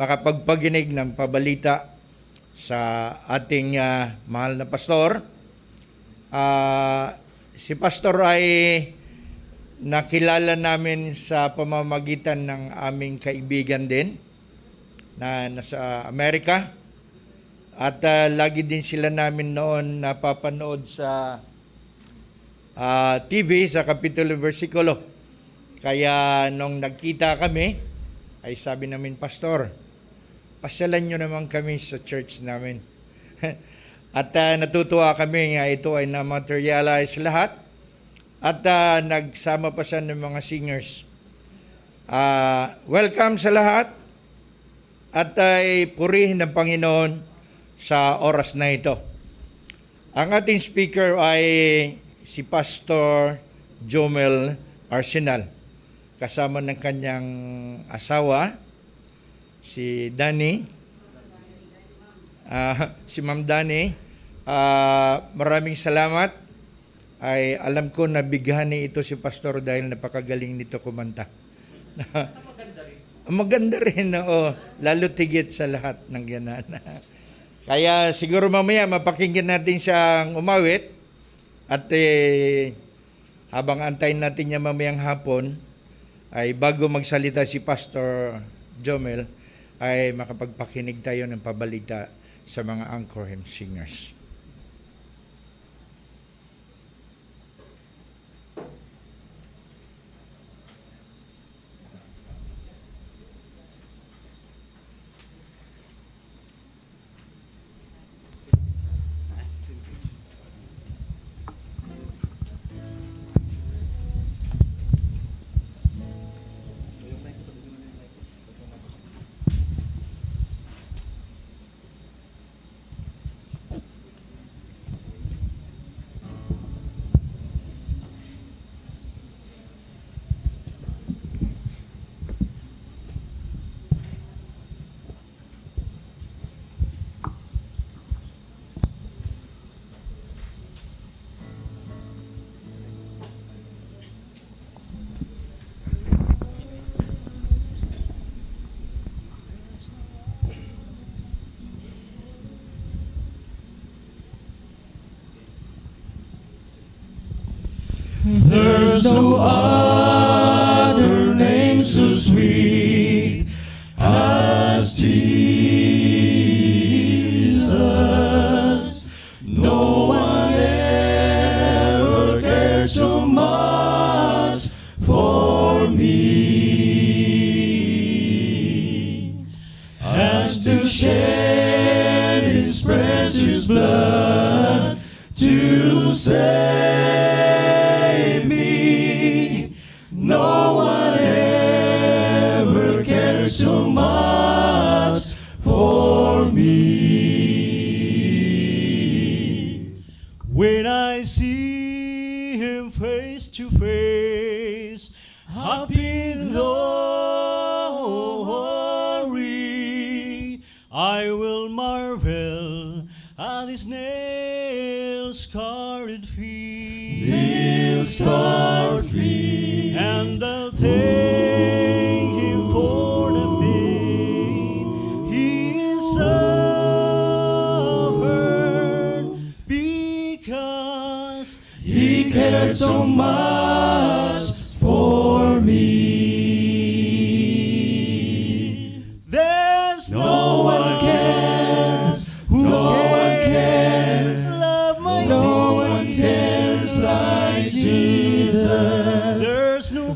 makapagpaginig ng pabalita sa ating mahal na pastor. Si pastor ay nakilala namin sa pamamagitan ng aming kaibigan din na nasa Amerika. At lagi din sila namin noon napapanood sa TV, sa Kapitulo Versikulo. Kaya nung nagkita kami, ay sabi namin, Pastor, pasyalan nyo naman kami sa church namin. At natutuwa kami nga ito ay na-materialize lahat. At nagsama pa siya ng mga singers. Welcome sa lahat. At purihin ng Panginoon sa oras na ito. Ang ating speaker ay si Pastor Jomel Arsenal, kasama ng kanyang asawa, si Dani, si Ma'am Dani. Maraming salamat. Ay alam ko na bighani ito si Pastor dahil napakagaling nito kumanta. Maganda rin, oo. Lalo tigit sa lahat ng ganan. Kaya siguro mamaya mapakinggan natin siyang umawit at habang antayin natin niya mamayang hapon, ay bago magsalita si Pastor Jomel, ay makapagpakinig tayo ng pabalita sa mga anchor hymn singers. There's no other name so sweet as Jesus. No one ever cared so much for me as to shed His precious blood to save me. No one ever cared so much for me. When I see Him face to face, up in glory, I will marvel at His nail-scarred feet. Nail-scarred feet. And I'll thank Him for the pain He suffered, because He cared so much for me. There's no one cares, no one cares, love my no one cares like Jesus. There's no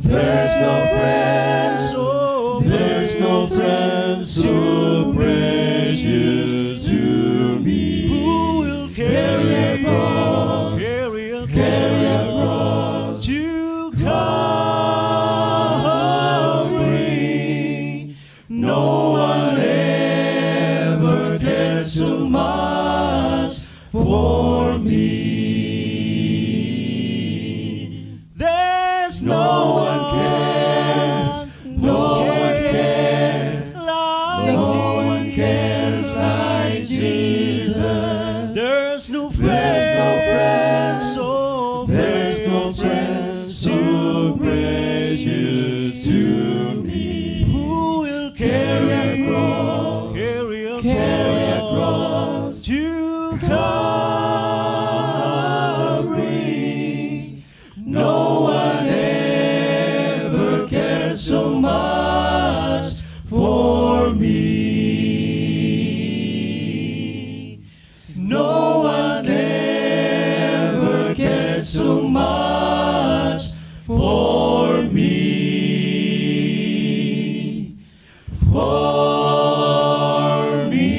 friend so precious to me. Who will carry a cross to Calvary? No one ever cared so much for me. There's no one cares, no one cares like Jesus. There's no friend so precious to me. Who will carry a cross carry a cross to Calvary. No one ever cared so much for me. No one ever cared so much for me. For me.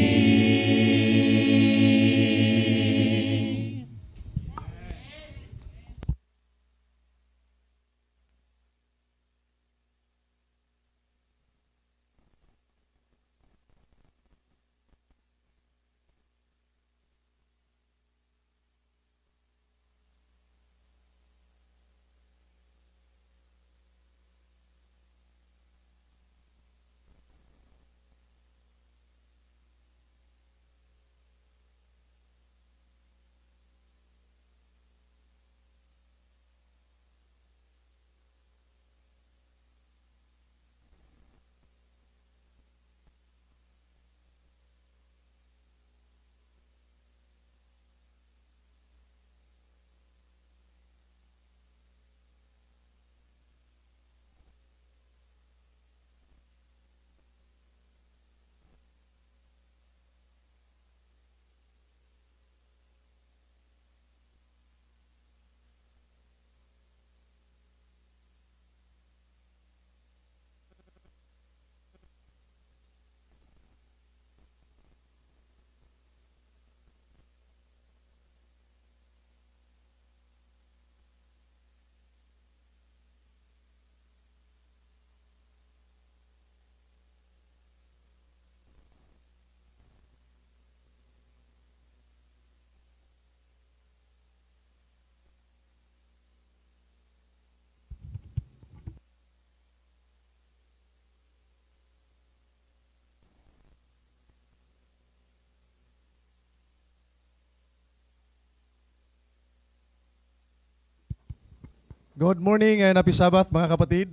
Good morning and happy Sabbath mga kapatid.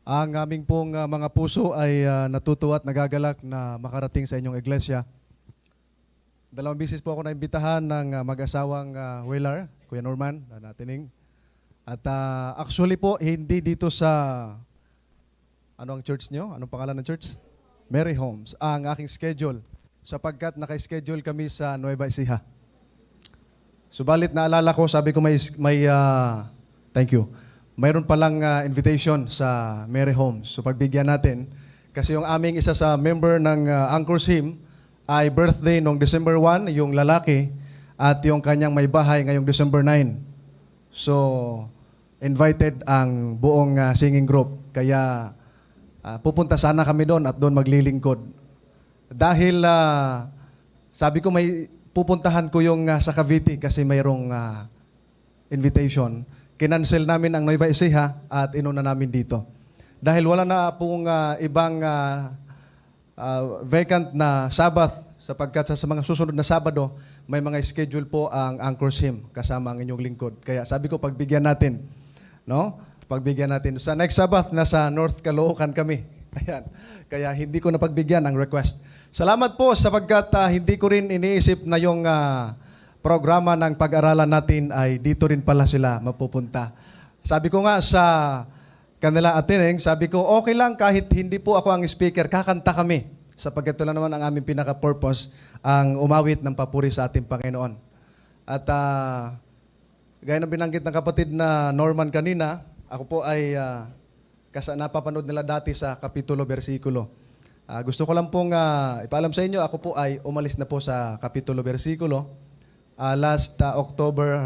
Ang aming pong mga puso ay natutuwa at nagagalak na makarating sa inyong iglesia. 2 bisis po ako naimbitahan ng mag-asawang Wheeler, Kuya Norman, natining. At actually po, hindi dito sa, ano ang church nyo? Anong pangalan ng church? Mary Homes, ang aking schedule, sapagkat naka-schedule kami sa Nueva Ecija. Subalit naalala ko, sabi ko thank you. Mayroon palang invitation sa Mary Homes. So pagbigyan natin, kasi yung aming isa sa member ng Anchor's Hymn ay birthday noong December 1, yung lalaki, at yung kanyang may bahay ngayong December 9. So, invited ang buong singing group. Kaya pupunta sana kami doon at doon maglilingkod. Dahil sabi ko may pupuntahan ko yung sa Cavite kasi mayroong invitation. Kinancel namin ang Nueva Ecija at inuna namin dito. Dahil wala na pong ibang vacant na Sabbath sapagkat sa mga susunod na Sabado, may mga schedule po ang Anchor's Hymn kasama ang inyong lingkod. Kaya sabi ko pagbigyan natin, no? Pagbigyan natin. Sa next Sabbath, nasa North Caloocan kami. Ayan. Kaya hindi ko napagbigyan ang request. Salamat po sapagkat hindi ko rin iniisip na yung programa ng pag-aralan natin ay dito rin pala sila mapupunta. Sabi ko nga sa kanila atining, sabi ko okay lang kahit hindi po ako ang speaker, kakanta kami. Sapagkat ito na naman ang aming pinaka-purpose, ang umawit ng papuri sa ating Panginoon. At gaya ng binanggit ng kapatid na Norman kanina, ako po ay napapanood nila dati sa kapitulo, versikulo. Gusto ko lang pong ipaalam sa inyo, ako po ay umalis na po sa kapitulo, versikulo last October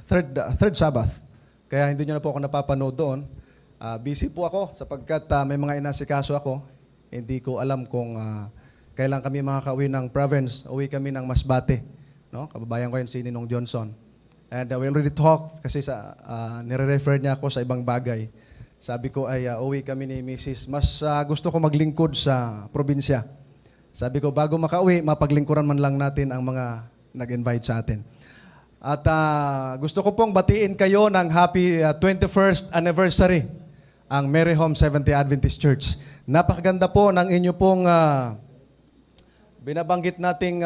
3rd Sabbath. Kaya hindi nyo na po ako napapanood doon. Busy po ako sapagkat may mga inasikaso ako. Hindi ko alam kung kailan kami makakauwi ng province. Uwi kami ng Masbate. No? Kababayan ko yun si Ninong Johnson. And we already talk kasi nire-refer niya ako sa ibang bagay. Sabi ko ay uwi kami ni Mrs. Mas gusto ko maglingkod sa probinsya. Sabi ko bago makauwi, mapaglingkuran man lang natin ang mga nag-invite sa atin. At gusto ko pong batiin kayo ng happy 21st anniversary ang Mary Home Seventh-day Adventist Church. Napakaganda po ng inyo pong binabanggit nating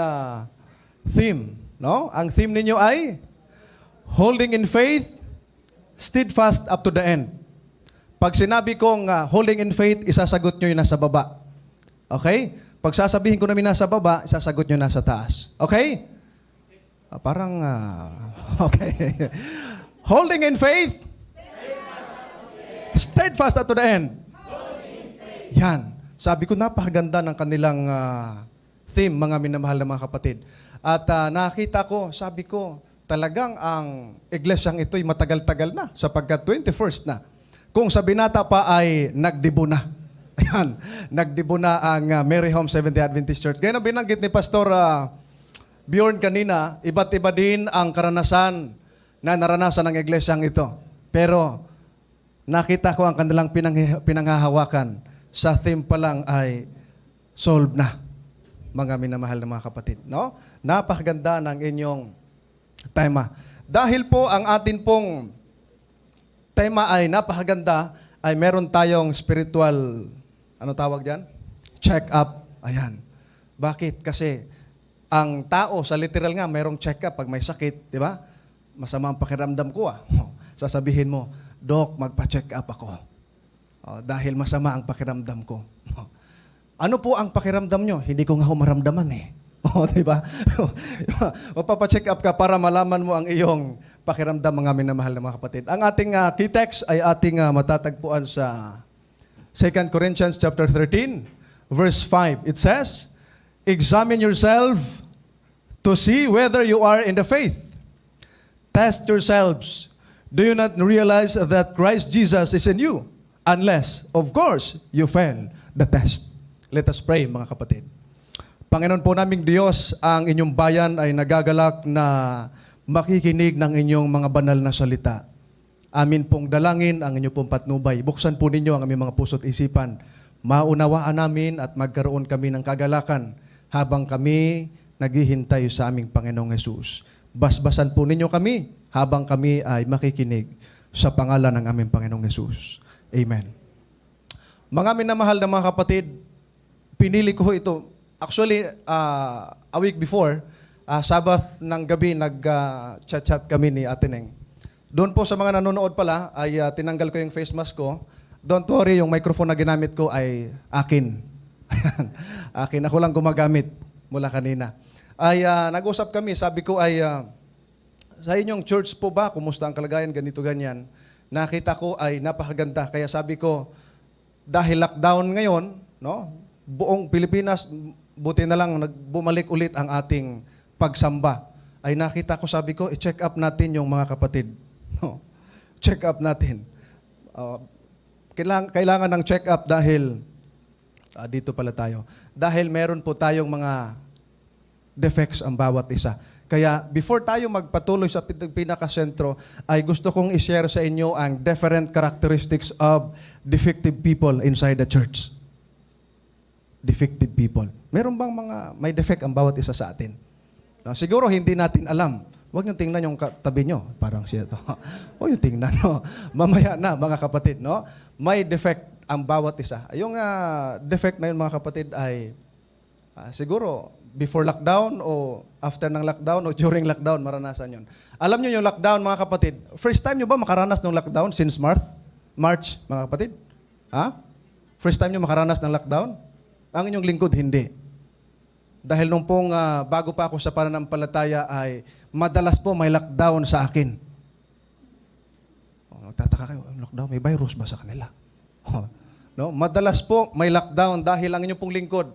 theme. No? Ang theme ninyo ay holding in faith, steadfast up to the end. Pag sinabi kong holding in faith, isasagot nyo yung nasa baba. Okay? Pag sasabihin ko namin nasa baba, isasagot nyo nasa taas. Okay? Okay. Holding in faith, steadfast up to the end. Yan. Sabi ko, napakaganda ng kanilang theme, mga minamahal na mga kapatid. At nakita ko, sabi ko, talagang ang iglesyang ito'y matagal-tagal na, sapagkat 21st na. Kung sa binata pa ay nagdibo na. Ayan, nagdibo na ang Mary Home Seventh-day Adventist Church. Gaya na binanggit ni Pastor Bjorn kanina, iba't iba din ang karanasan na naranasan ng iglesyang ito. Pero nakita ko ang kanilang pinanghahawakan sa theme pa lang ay solved na, mga minamahal na mga kapatid. No? Napakaganda ng inyong tema. Dahil po ang atin pong tema ay napakaganda, ay meron tayong spiritual, ano tawag diyan? Check-up. Ayan. Bakit? Kasi ang tao sa literal nga, merong check-up pag may sakit, di ba? Masama ang pakiramdam ko Sasabihin mo, Dok, magpa-check up ako. Dahil masama ang pakiramdam ko. Ano po ang pakiramdam nyo? Hindi ko nga maramdaman di ba? Magpapa-check up ka para malaman mo ang iyong pakiramdam, mga minamahal na mga kapatid. Ang ating key text ay ating matatagpuan sa 2 Corinthians chapter 13, verse 5. It says, examine yourself to see whether you are in the faith. Test yourselves. Do you not realize that Christ Jesus is in you? Unless, of course, you fail the test. Let us pray, mga kapatid. Panginoon po naming Diyos, ang inyong bayan ay nagagalak na makikinig ng inyong mga banal na salita. Amin pong dalangin ang inyong pong patnubay. Buksan po ninyo ang aming mga puso't isipan. Maunawaan namin at magkaroon kami ng kagalakan habang kami naghihintay sa aming Panginoong Hesus. Basbasan po ninyo kami habang kami ay makikinig sa pangalan ng aming Panginoong Hesus. Amen. Mga minamahal na mga kapatid, pinili ko ito. Actually, a week before, Sabbath ng gabi, nag-chat-chat kami ni Ateneng. Doon po sa mga nanonood pala, ay tinanggal ko yung face mask ko. Don't worry, yung microphone na ginamit ko ay akin. Akin, ako lang gumagamit mula kanina. Ay nag-usap kami, sabi ko ay, sa inyong church po ba, kumusta ang kalagayan, ganito, ganyan. Nakita ko ay napakaganda. Kaya sabi ko, dahil lockdown ngayon, no, buong Pilipinas, buti na lang bumalik ulit ang ating pagsamba. Ay nakita ko, sabi ko, i-check up natin yung mga kapatid. No? Check up natin. Kailangan ng check up dahil, dito pala tayo, dahil meron po tayong mga defects ang bawat isa. Kaya before tayo magpatuloy sa pinakasentro, ay gusto kong i-share sa inyo ang different characteristics of defective people inside the church. Defective people. Meron bang mga may defect ang bawat isa sa atin? Siguro hindi natin alam. Huwag niyong tingnan yung tabi niyo. Parang siya to. Huwag niyong tingnan. No? Mamaya na, mga kapatid. No? May defect ang bawat isa. Yung defect na yun, mga kapatid, ay siguro before lockdown o after ng lockdown o during lockdown, maranasan yun. Alam niyo yung lockdown, mga kapatid. First time niyo ba makaranas ng lockdown since March, mga kapatid? First time niyo makaranas ng lockdown? Ang inyong lingkod, hindi. Dahil nung pong bago pa ako sa pananampalataya ay madalas po may lockdown sa akin. Nagtataka kayo, lockdown, may virus ba sa kanila? No? Madalas po may lockdown dahil ang inyong pong lingkod.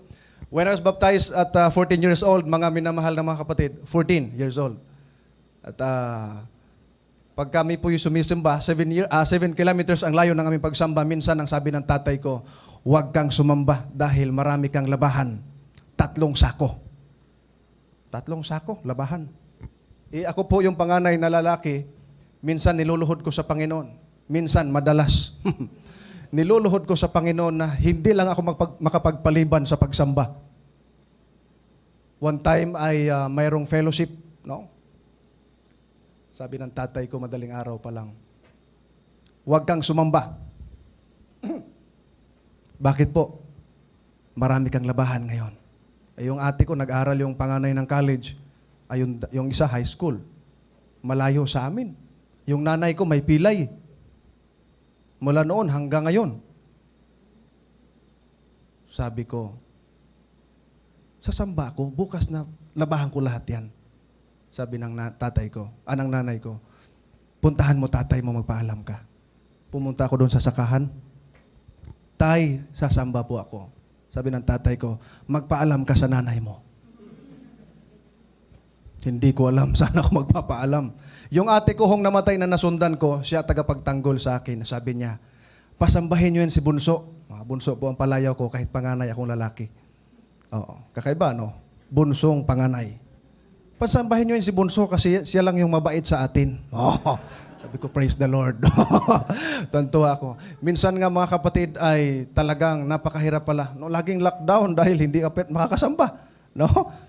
When I was baptized at 14 years old, mga minamahal na mga kapatid, 14 years old. At pag kami po yung sumisimba, 7 kilometers ang layo ng aming pagsamba, minsan ang sabi ng tatay ko, huwag kang sumamba dahil marami kang labahan. 3 sako. 3 sako, labahan. Ako po yung panganay na lalaki, minsan niluluhod ko sa Panginoon. Minsan, madalas. Niluluhod ko sa Panginoon na hindi lang ako makapagpaliban sa pagsamba. One time ay mayroong fellowship, no? Sabi ng tatay ko madaling araw pa lang, huwag kang sumamba. Bakit po? Marami kang labahan ngayon. Yung ate ko, nag-aral yung panganay ng college. Yung isa, high school. Malayo sa amin. Yung nanay ko, may pilay. Mula noon hanggang ngayon. Sabi ko, sasamba ako, bukas na labahan ko lahat yan. Sabi ng tatay ko, ng nanay ko, puntahan mo tatay mo, magpaalam ka. Pumunta ako doon sa sakahan. Tay, sasamba po ako. Sabi ng tatay ko, magpaalam ka sa nanay mo. Hindi ko alam, saan ako magpapaalam. Yung ate ko hong namatay na nasundan ko, siya tagapagtanggol sa akin. Sabi niya, pasambahin niyo yan si Bunso. Bunso po ang palayaw ko kahit panganay akong lalaki. Oo, kakaiba no? Bunsong panganay. Pasambahin niyo yan si Bunso kasi siya lang yung mabait sa atin. Oh, sabi ko, praise the Lord. Tantuwa ako. Minsan nga mga kapatid ay talagang napakahirap pala. No, laging lockdown dahil hindi ka makakasamba. No?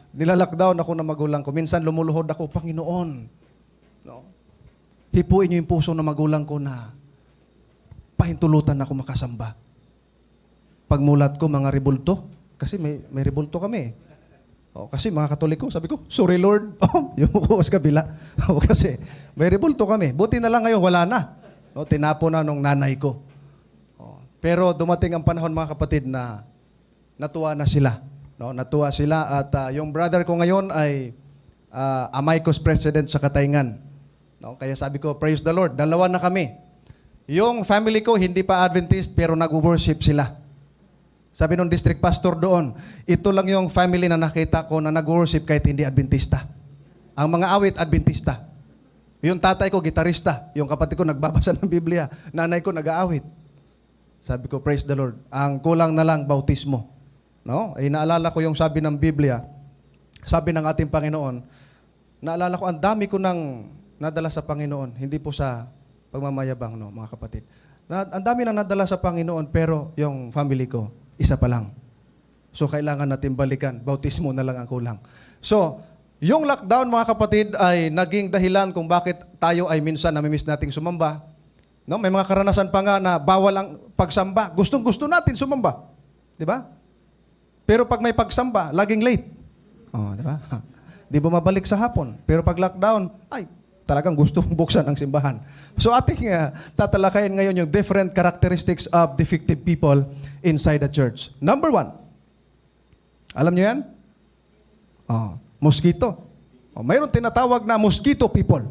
Nila-lockdown ako na magulang ko. Minsan lumuluhod ako, Panginoon. No? Hipuin niyo yung puso ng magulang ko na pahintulutan ako makasamba. Pagmulat ko, mga rebulto. Kasi may rebulto kami. O, kasi mga Katoliko, sabi ko, sorry Lord. Yung ko sa kabila. O, kasi may rebulto kami. Buti na lang ngayon, wala na. O, tinapo na nung nanay ko. O, pero dumating ang panahon mga kapatid na natuwa na sila. No, natuwa sila at yung brother ko ngayon ay Amaicos President sa Katayngan. No, kaya sabi ko, praise the Lord, dalawa na kami. Yung family ko hindi pa Adventist pero nag-worship sila. Sabi nung district pastor doon, ito lang yung family na nakita ko na nag-worship kahit hindi Adventista. Ang mga awit, Adventista. Yung tatay ko, gitarista. Yung kapatid ko, nagbabasa ng Biblia. Nanay ko, nag-aawit. Sabi ko, praise the Lord. Ang kulang na lang, bautismo. No? Ay naalala ko yung sabi ng Biblia, sabi ng ating Panginoon, naalala ko, ang dami ko nang nadala sa Panginoon, hindi po sa pagmamayabang, no, mga kapatid. Ang dami nang nadala sa Panginoon, pero yung family ko, isa pa lang. So, kailangan natin balikan. Bautismo na lang ang kulang. So, yung lockdown, mga kapatid, ay naging dahilan kung bakit tayo ay minsan namimiss nating sumamba. No? May mga karanasan pa nga na bawal ang pagsamba. Gustong-gusto natin sumamba. Di ba? Pero pag may pagsamba, laging late. Oh, di ba? Di bumabalik sa hapon. Pero pag lockdown, ay, talagang gustong buksan ang simbahan. So ating tatalakayin ngayon yung different characteristics of defective people inside the church. Number 1. Alam niyo yan? Oh, mosquito. Oh, mayroon tinatawag na mosquito people.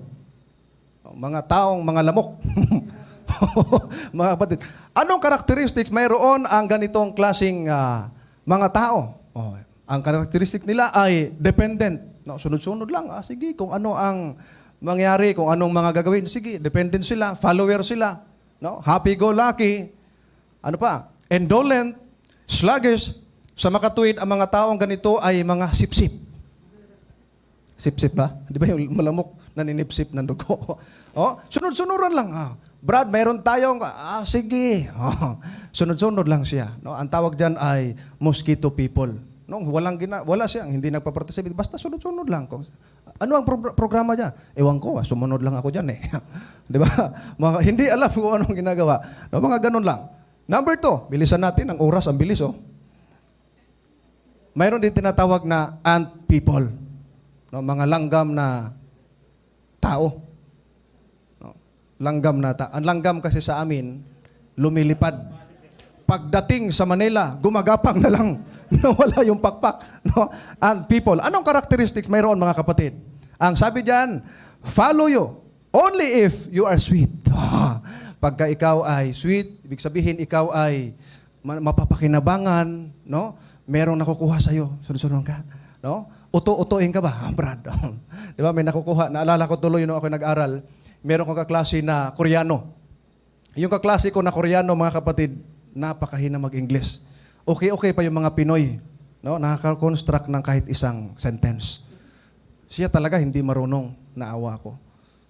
Oh, mga taong mga lamok. Mga kapatid. Anong characteristics mayroon ang ganitong klaseng mga tao? Oh, ang characteristic nila ay dependent. No, sunod-sunod lang. Sige, kung ano ang mangyari, kung anong mga gagawin, sige, dependent sila, follower sila. No? Happy-go-lucky. Ano pa? Indolent, sluggish. Sa makatuwid, ang mga taong ganito ay mga sip-sip. Sip-sip ba? Di ba yung malamok naninipsip ng dugo? Oh, sunod-sunuran lang. Brad, mayroon tayong, sige. Oh, sunod-sunod lang siya. No? Ang tawag dyan ay mosquito people. No? Wala siyang, hindi nagpa-participate. Basta sunod-sunod lang. Ano ang programa dyan? Ewan ko, sumunod lang ako dyan eh. Di ba? Hindi alam kung anong ginagawa. No, mga ganun lang. Number 2, bilisan natin. Ang oras, ang bilis oh. Mayroon din tinatawag na ant people. No, mga langgam na tao. No, langgam na tao. Ang langgam kasi sa amin, lumilipad. Pagdating sa Manila, gumagapang na lang. Wala yung pakpak. No? And people. Anong characteristics mayroon mga kapatid? Ang sabi diyan, follow you only if you are sweet. Pagka ikaw ay sweet, ibig sabihin ikaw ay mapapakinabangan, no? Merong nakukuha sa iyo. Sunod-sunod ka, no? Uto-utoin ka ba? Brad. Di ba? May nakukuha. Naalala ko tuloy nung ako nag-aral. Meron kong kaklase na Koreano. Yung kaklase ko na Koreano, mga kapatid, napakahina mag-English. Okay pa yung mga Pinoy. No? Nakaka-construct ng kahit isang sentence. Siya talaga hindi marunong, naawa ko.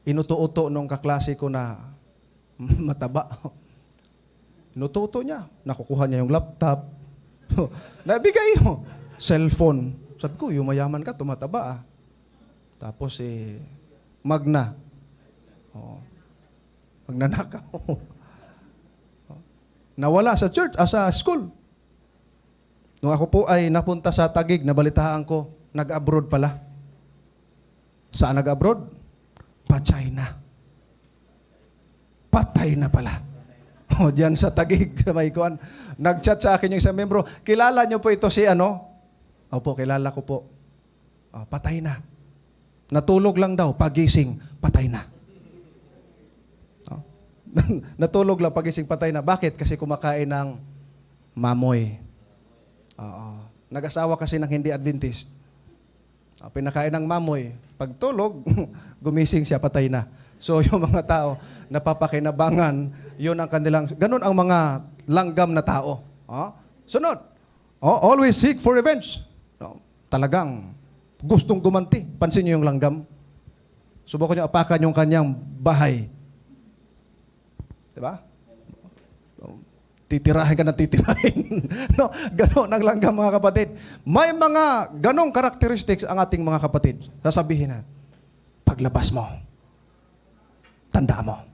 Inuto-uto nung kaklase ko na mataba. Inuto-uto niya. Nakukuha niya yung laptop. Nabigay mo. Cellphone. Sabi ko, yung mayaman ka, tumataba ah. Tapos magna. Oh. Magnanakaw. nawala sa church, sa school. Nung ako po ay napunta sa Taguig, nabalitaan ko, nag-abroad pala. Saan nag-abroad? Pa-China. Patay na pala. O, diyan sa Taguig, sa Maykuan. Nag-chat sa akin yung isang membro, kilala niyo po ito si ano? Opo, kilala ko po. O, patay na. Natulog lang daw, pagising, patay na. O, natulog lang, pagising, patay na. Bakit? Kasi kumakain ng mamoy. Oo. Nag-asawa kasi ng hindi Adventist. Pinakain ng mamoy. Pagtulog, gumising siya, patay na. So yung mga tao, napapakinabangan, yun ang kanilang, ganun ang mga langgam na tao. Sunod. Always seek for revenge. No? Talagang gustong gumanti. Pansin niyo yung langgam. Subukan niyo apakan yung kanyang bahay. Diba? Titirahin ka na titirahin. No, ganon ang langgam mga kapatid. May mga ganong characteristics ang ating mga kapatid. Sasabihin na, paglabas mo, tanda mo.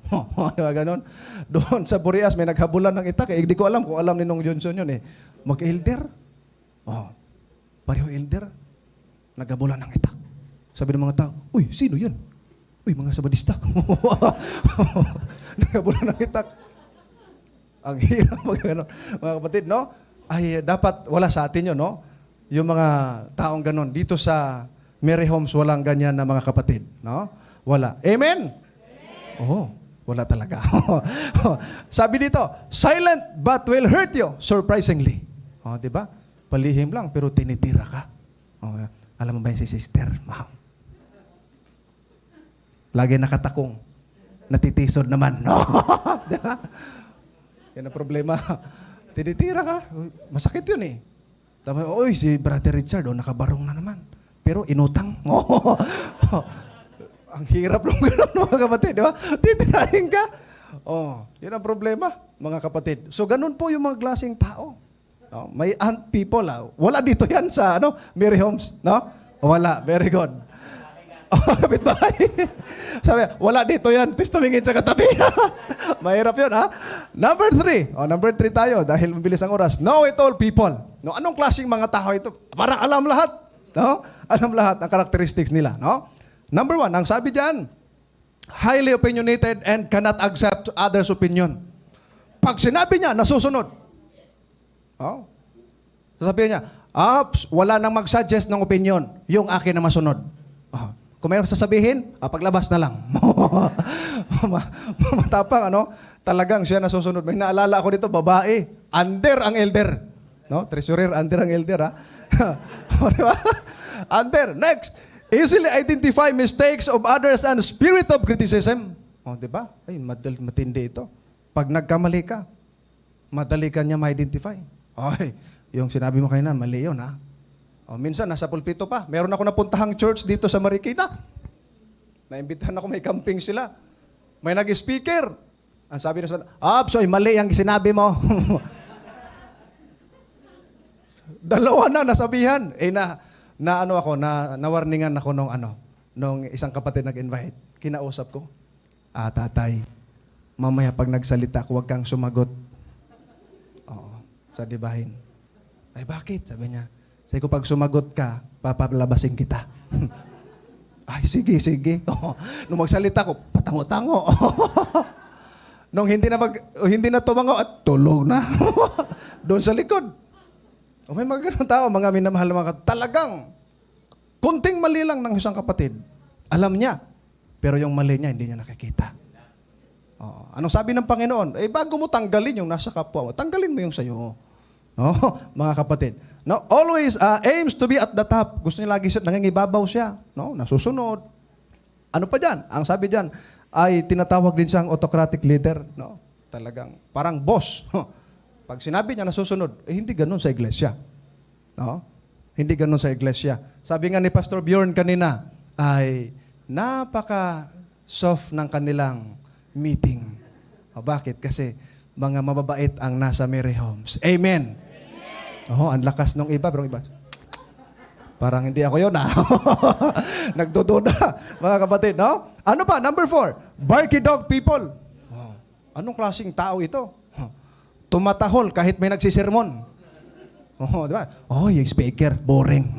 Diba ganon? Doon sa Burias, may naghabulan ng itak. Hindi ko alam kung alam ni Nong Johnson yun eh. Mag-elder. Pareho elder. Naghabulan ng itak. Sabi ng mga tao, uy, sino yan? Uy, mga sabadista. Naghabulan ng itak. Ang hirap mga kapatid, no? Ay, dapat wala sa atin yun, no? Yung mga taong ganon. Dito sa Mary Homes, walang ganyan na mga kapatid, no? Wala. Amen? Oo, wala talaga. Sabi dito, silent but will hurt you, surprisingly. Di ba? Palihim lang, pero tinitira ka. Alam mo ba yun si sister? Ma'am. Lagi nakatakong. Natitisod naman. No? Di ba? Yan ang problema. Tinitira ka. Masakit yun eh. Tama, oy, si Brother Richard, nakabarong na naman. Pero inutang. Ang hirap nung gano'n, mga kapatid. Di ba? Titirahin ka. Yan ang problema, mga kapatid. So, ganun po yung mga klaseng tao. No? May ant people. Wala dito yan sa Mary Homes. No? Wala. Very good. Kapitbahay. Sabi, wala dito yan. Tapos tumingin sa katabi. Mahirap yun, ha? Number 3. Number 3 tayo dahil mabilis ang oras. Know it all people. No, anong klaseng mga tao ito? Parang alam lahat. No? Alam lahat ang characteristics nila. No? Number 1, ang sabi dyan, highly opinionated and cannot accept others' opinion. Pag sinabi niya, nasusunod. Sasabihin niya, wala nang mag-suggest ng opinion. Yung akin na masunod. Kung mayroon sasabihin, paglabas na lang. Matapang, talagang siya nasusunod. May naalala ako dito, babae, under ang elder. No? Treasurer, under ang elder, ha? Diba? Under. Next, easily identify mistakes of others and spirit of criticism. Diba? Ay, matindi ito. Pag nagkamali ka, madali ka niya ma-identify. Ay, yung sinabi mo kanina, mali yun, ha? Minsan, nasa pulpito pa. Meron ako napuntahang church dito sa Marikina. Naimbitahan ako, may camping sila. May nag-speaker. Ang sabi na soy, mali ang sinabi mo. Dalawa na nasabihan. Nawarningan ako nung isang kapatid nag-invite. Kinausap ko, tatay, mamaya pag nagsalita, huwag kang sumagot. Sa dibahin. Ay, bakit? Sabi niya, sabi ko, pag sumagot ka, papalabasin kita. Ay, sige. Nung magsalita ko, patango-tango. Nung hindi na tumango, at tulog na. Doon sa likod. May mga ganun tao, mga minamahal na mga talagang, kunting mali lang ng isang kapatid. Alam niya, pero yung mali niya, hindi niya nakikita. Anong sabi ng Panginoon? Bago mo tanggalin yung nasa kapwa mo, tanggalin mo yung sa'yo. Mga kapatid. No, always aims to be at the top. Gusto niya lagi siya, nangingibabaw siya. No, nasusunod. Ano pa dyan? Ang sabi dyan, ay tinatawag din siyang autocratic leader. No, talagang parang boss. Pag sinabi niya nasusunod, hindi ganun sa iglesia. No? Hindi ganun sa iglesia. Sabi nga ni Pastor Bjorn kanina, ay napaka-soft ng kanilang meeting. Bakit? Kasi mga mababait ang nasa Mary Homes. Amen. Ang lakas nung iba, pero iba. Parang hindi ako yun, Nagdududa, mga kapatid, no? Ano pa? Number 4, barky dog people. Anong klaseng tao ito? tumatahol kahit may nagsisermon. Oh, di ba? Oh, yung speaker, boring.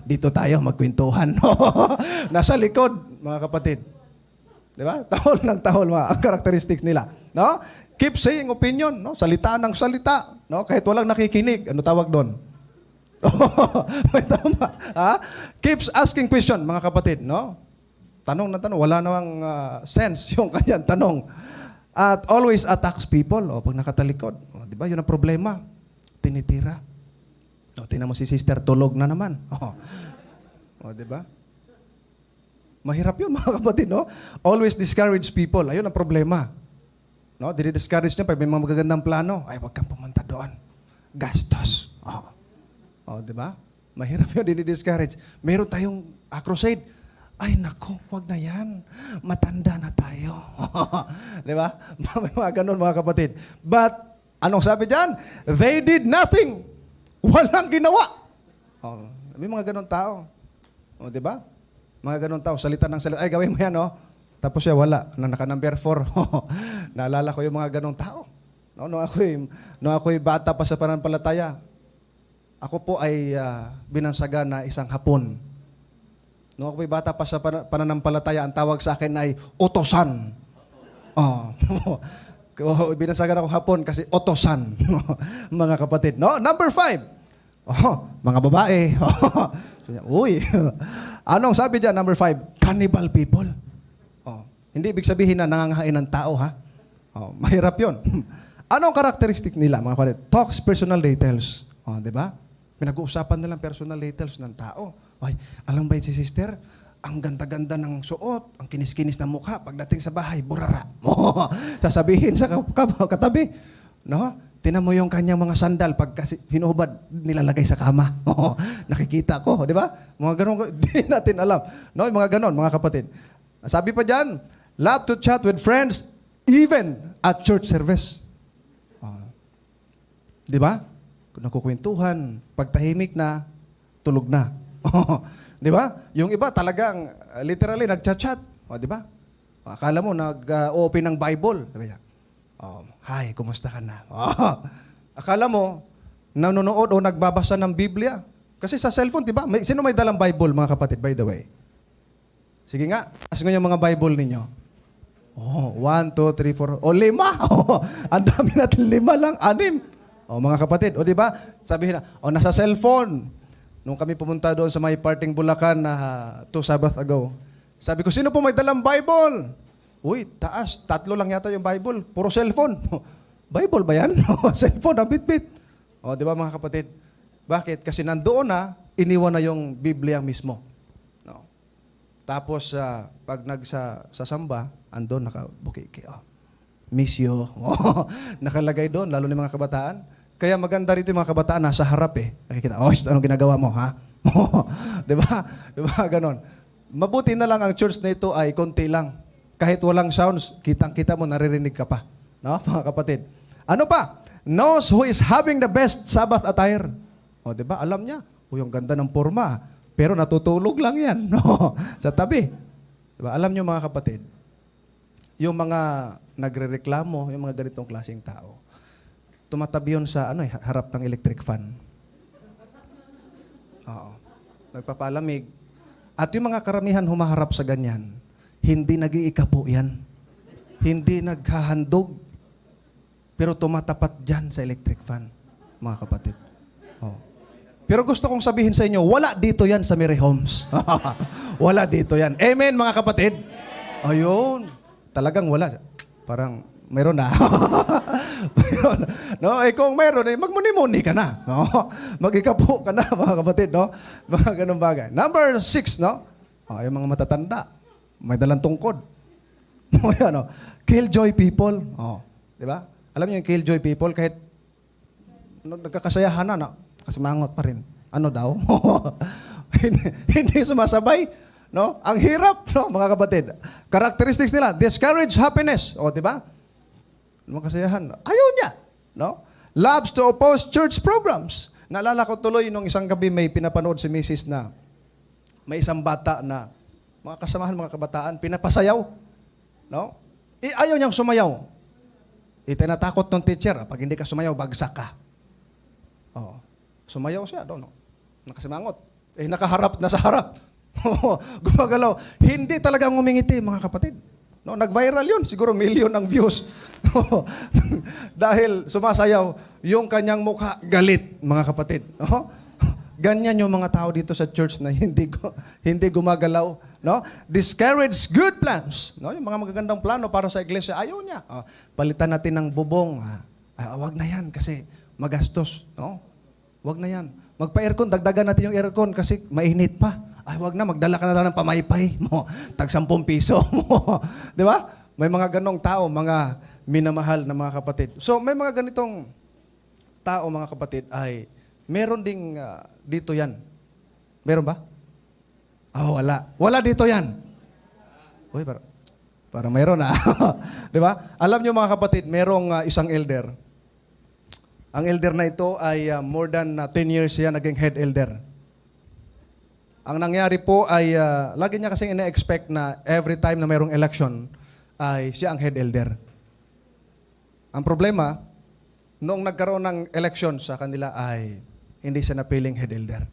Dito tayo magkwentuhan. Nasa likod, mga kapatid. Di ba? Tahol ng tahol, mga ang characteristics nila. No? Keep saying opinion, no? Salita ng salita, no? Kahit walang nakikinig. Ano tawag doon? May tama. Ha? Keeps asking question, mga kapatid, no? Tanong na tanong, wala namang sense yung kanyang tanong. At always attacks people. O, pag nakatalikod, o, di ba? Yun ang problema. Tinitira. O, tingnan mo si sister, tulog na naman. O, di ba? Mahirap yun, mga kapatid, no? Always discourage people. Ayun ang problema. No? Didi-discourage niya, pag may mga magagandang plano, ay, wag kang pumunta doon. Gastos. O, di ba? Mahirap yun, didi-discourage. Meron tayong crusade. Ay, nako, wag na yan. Matanda na tayo. Di ba? May mga ganun, mga kapatid. But, anong sabi dyan? They did nothing. Walang ginawa. Oh, may mga ganun tao. O, di ba? Mga ganun tao, salita ng salita. Ay, gawin mo yan, no? Tapos siya, wala. Naka-number 4. Naalala ko yung mga ganung tao. No, nung ako'y bata pa sa pananampalataya, ako po ay binansaga na isang hapon. Nung ako'y bata pa sa pananampalataya, ang tawag sa akin ay utosan. Oh. Binansagan ako hapon kasi utosan. Mga kapatid. No? Number 5. Mga babae. Uy. Anong sabi dyan, number 5? Cannibal people. Hindi ibig sabihin na nangangain ng tao, ha? Mahirap yun. Anong karakteristik nila, mga kapatid? Talks personal details. Di ba? Pinag-uusapan nilang personal details ng tao. Ay, alam ba yun si sister? Ang ganda-ganda ng suot, ang kinis-kinis ng mukha, pagdating sa bahay, burara. Sasabihin sa katabi, no? Tinan mo yung kanyang mga sandal, pag kasi hinuhubad, nilalagay sa kama. Nakikita ko, di ba? Mga ganun, di natin alam. No, mga ganun, mga kapatid. Sabi pa dyan, love to chat with friends, even at church service. Di ba? Nakukwentuhan, pagtahimik na, tulog na. Di ba? Yung iba talagang literally nagchat-chat. Di ba? Akala mo nag-open ng Bible. Sabi niya, hi, kumusta ka na? Akala mo nanonood o nagbabasa ng Biblia. Kasi sa cellphone, di ba? Sino may dalang Bible, mga kapatid, by the way? Sige nga, ask nyo yung mga Bible ninyo. 1, 2, 3, 4. 5. Ang dami natin, 5 lang, 6. Mga kapatid, di ba? Sabihin na, nasa cellphone. Nung kami pumunta doon sa may parting Bulacan na 2 Sabbath ago, sabi ko, sino po may dalang Bible? Uy, taas, 3 lang yata yung Bible. Puro cellphone. Bible ba yan? Cellphone, ang bit-bit. Di ba, mga kapatid? Bakit? Kasi nandoon na, iniwan na yung Biblia mismo. No. Tapos, pag nagsasamba, andon, nakabukiki. Miss you. Nakalagay doon, lalo ng mga kabataan. Kaya maganda rito yung mga kabataan, nasa harap eh. Nakikita, anong ginagawa mo, ha? Di ba? Di ba? Ganon. Mabuti na lang ang church na ito ay konti lang. Kahit walang sounds, kitang-kita mo, naririnig ka pa. No, mga kapatid. Ano pa? Knows who is having the best Sabbath attire. Di ba? Alam niya. Yung ganda ng forma. Pero natutulog lang yan. No? Sa tabi. Di ba? Alam niyo, mga kapatid, yung mga nagrereklamo, yung mga ganitong klaseng tao, tumatabi yun sa harap ng electric fan. Nagpapalamig. At yung mga karamihan humaharap sa ganyan, hindi nag-iikapo yan. Hindi naghahandog. Pero tumatapat dyan sa electric fan, mga kapatid. Pero gusto kong sabihin sa inyo, wala dito yan sa Mary Homes. Wala dito yan. Amen, mga kapatid? Ayun. Talagang wala. Parang meron na. Meron. No, kung meron, magmuni-muni ka na. No? Mag-ikapo ka na, mga kapatid, no? Mga ganun bagay. Number 6, no? Yung mga matatanda. May dalang tungkod. Killjoy people. Di ba? Alam niyo yung killjoy people, kahit nagkakasayahan na, kasi mangot pa rin. Ano daw? Hindi sumasabay. No? Ang hirap, no, mga kapatid. Characteristics nila, discourage happiness. Di ba? Makasayahan. Ayaw niya. No? Loves to oppose church programs. Naalala ko tuloy nung isang gabi may pinapanood si Mrs. na may isang bata na mga kasamahan, mga kabataan, pinapasayaw. No? Ayaw niyang sumayaw. Itinatakot ng teacher, pag hindi ka sumayaw, bagsak ka. Oo. Sumayaw siya, doon. Nakasimangot. Nakaharap na sa harap. Gumagalaw. Hindi talaga ngumingiti, mga kapatid. No, nag-viral yun. Siguro million ang views. Dahil sumasayaw, yung kanyang mukha galit, mga kapatid. No? Ganyan yung mga tao dito sa church na hindi gumagalaw. No? Discourage good plans. No? Yung mga magagandang plano para sa iglesia, ayaw niya. Palitan natin ng bubong. Wag na yan kasi magastos. No? Wag na yan. Magpa-aircon, dagdagan natin yung aircon kasi mainit pa. Ay, wag na, magdala ka na lang ng pamaypay mo. Tag 10 piso mo. Di ba? May mga ganong tao, mga minamahal na mga kapatid. So, may mga ganitong tao, mga kapatid, ay meron ding dito yan. Meron ba? Wala. Wala dito yan. Uy, para mayroon Di ba? Alam nyo mga kapatid, merong isang elder. Ang elder na ito ay more than 10 years siya naging head elder. Ang nangyari po ay, lagi niya kasing ina-expect na every time na mayroong election, ay siya ang head elder. Ang problema, noong nagkaroon ng election sa kanila ay hindi siya napiling head elder.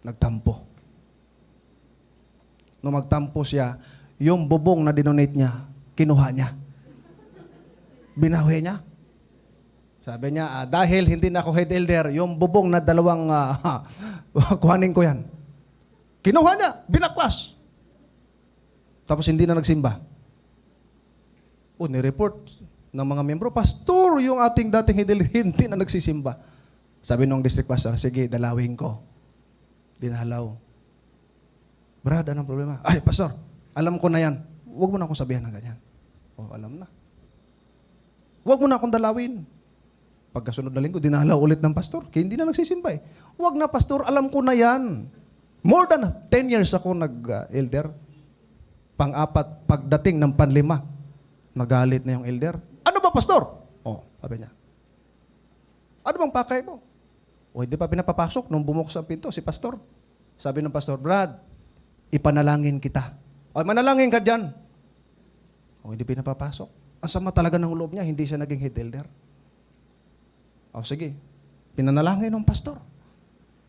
Nagtampo. Noong magtampo siya, yung bubong na dinonate niya, kinuha niya. Binawi niya. Sabi niya, dahil hindi na ako head elder, yung bubong na dalawang kuhanin ko yan. Kinuha niya, binaklas. Tapos hindi na nagsimba. Ni-report ng mga membro, Pastor, yung ating dating head elder, hindi na nagsisimba. Sabi nung district pastor, sige, dalawin ko. Dinalaw. Brad, anong problema? Ay, Pastor, alam ko na yan. Huwag mo na akong sabihan ng ganyan. Alam na. Huwag mo na akong dalawin. Pagkasunod na linggo, dinalaw ulit ng pastor. Kaya hindi na nagsisimba eh. Huwag na, pastor, alam ko na yan. More than 10 years ako nag-elder. Pang-apat, pagdating ng panlima, nagalit na yung elder. Ano ba, pastor? Sabi niya. Ano bang pakay mo? Hindi pa pinapapasok nung bumuksan ang pinto, si pastor. Sabi ng pastor, Brad, ipanalangin kita. Manalangin ka dyan. Hindi pinapapasok. Ang sama talaga ng loob niya, hindi siya naging head elder. Sige. Pinanalangin ng pastor.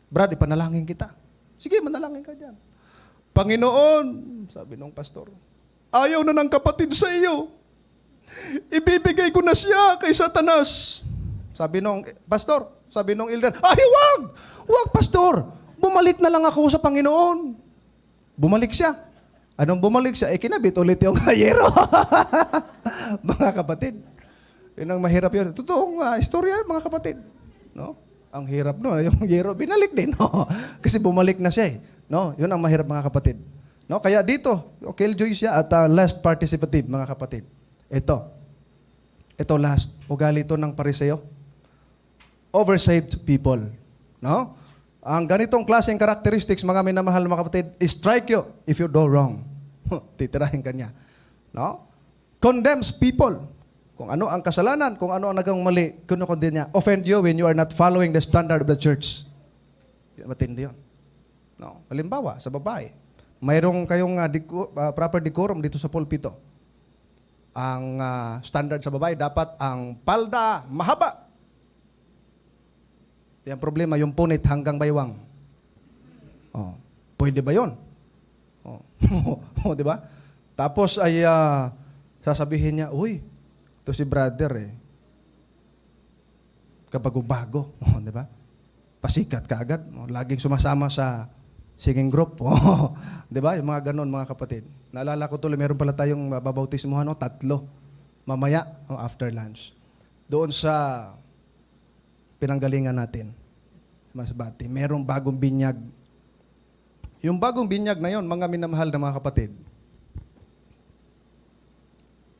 Brad, ipanalangin kita. Sige, manalangin ka dyan. Panginoon, sabi ng pastor, ayaw na ng kapatid sa iyo. Ibibigay ko na siya kay Satanas. Sabi nung pastor, sabi nung elder, wag! Wag, pastor! Bumalik na lang ako sa Panginoon. Bumalik siya. Anong bumalik siya? Kinabit ulit yung hayero. Mga kapatid. Yun ang mahirap yun. Totoong istorya, mga kapatid. No? Ang hirap no, yung hayero, binalik din. No? Kasi bumalik na siya. No? Yun ang mahirap, mga kapatid. No? Kaya dito, killjoy siya at last participative, mga kapatid. Ito last. Ugali ito ng Pariseo. Oversaved people. No? Ang ganitong klaseng characteristics, mga minamahal mga kapatid, strike you if you do wrong. Titirahin ka niya. No? Condemns people. Kung ano ang kasalanan, kung ano ang nagang mali, kinukondemn niya. Offend you when you are not following the standard of the church. Matindi yun. No? Halimbawa, sa babae, mayroong kayong proper decorum dito sa pulpito. Ang standard sa babae, dapat ang palda mahaba. Yung problema, yung punit hanggang baywang. Pwede ba yun? Di ba? Tapos ay sasabihin niya, uy, ito si brother kapag bago, di ba? Pasikat ka agad. Laging sumasama sa singing group. Di ba? Yung mga ganon, mga kapatid. Naalala ko tuloy, meron pala tayong babautismuhan, 3. Mamaya, after lunch. Doon sa pinanggalingan natin, Masbate, merong bagong binyag. Yung bagong binyag na yon, mga minamahal na mga kapatid,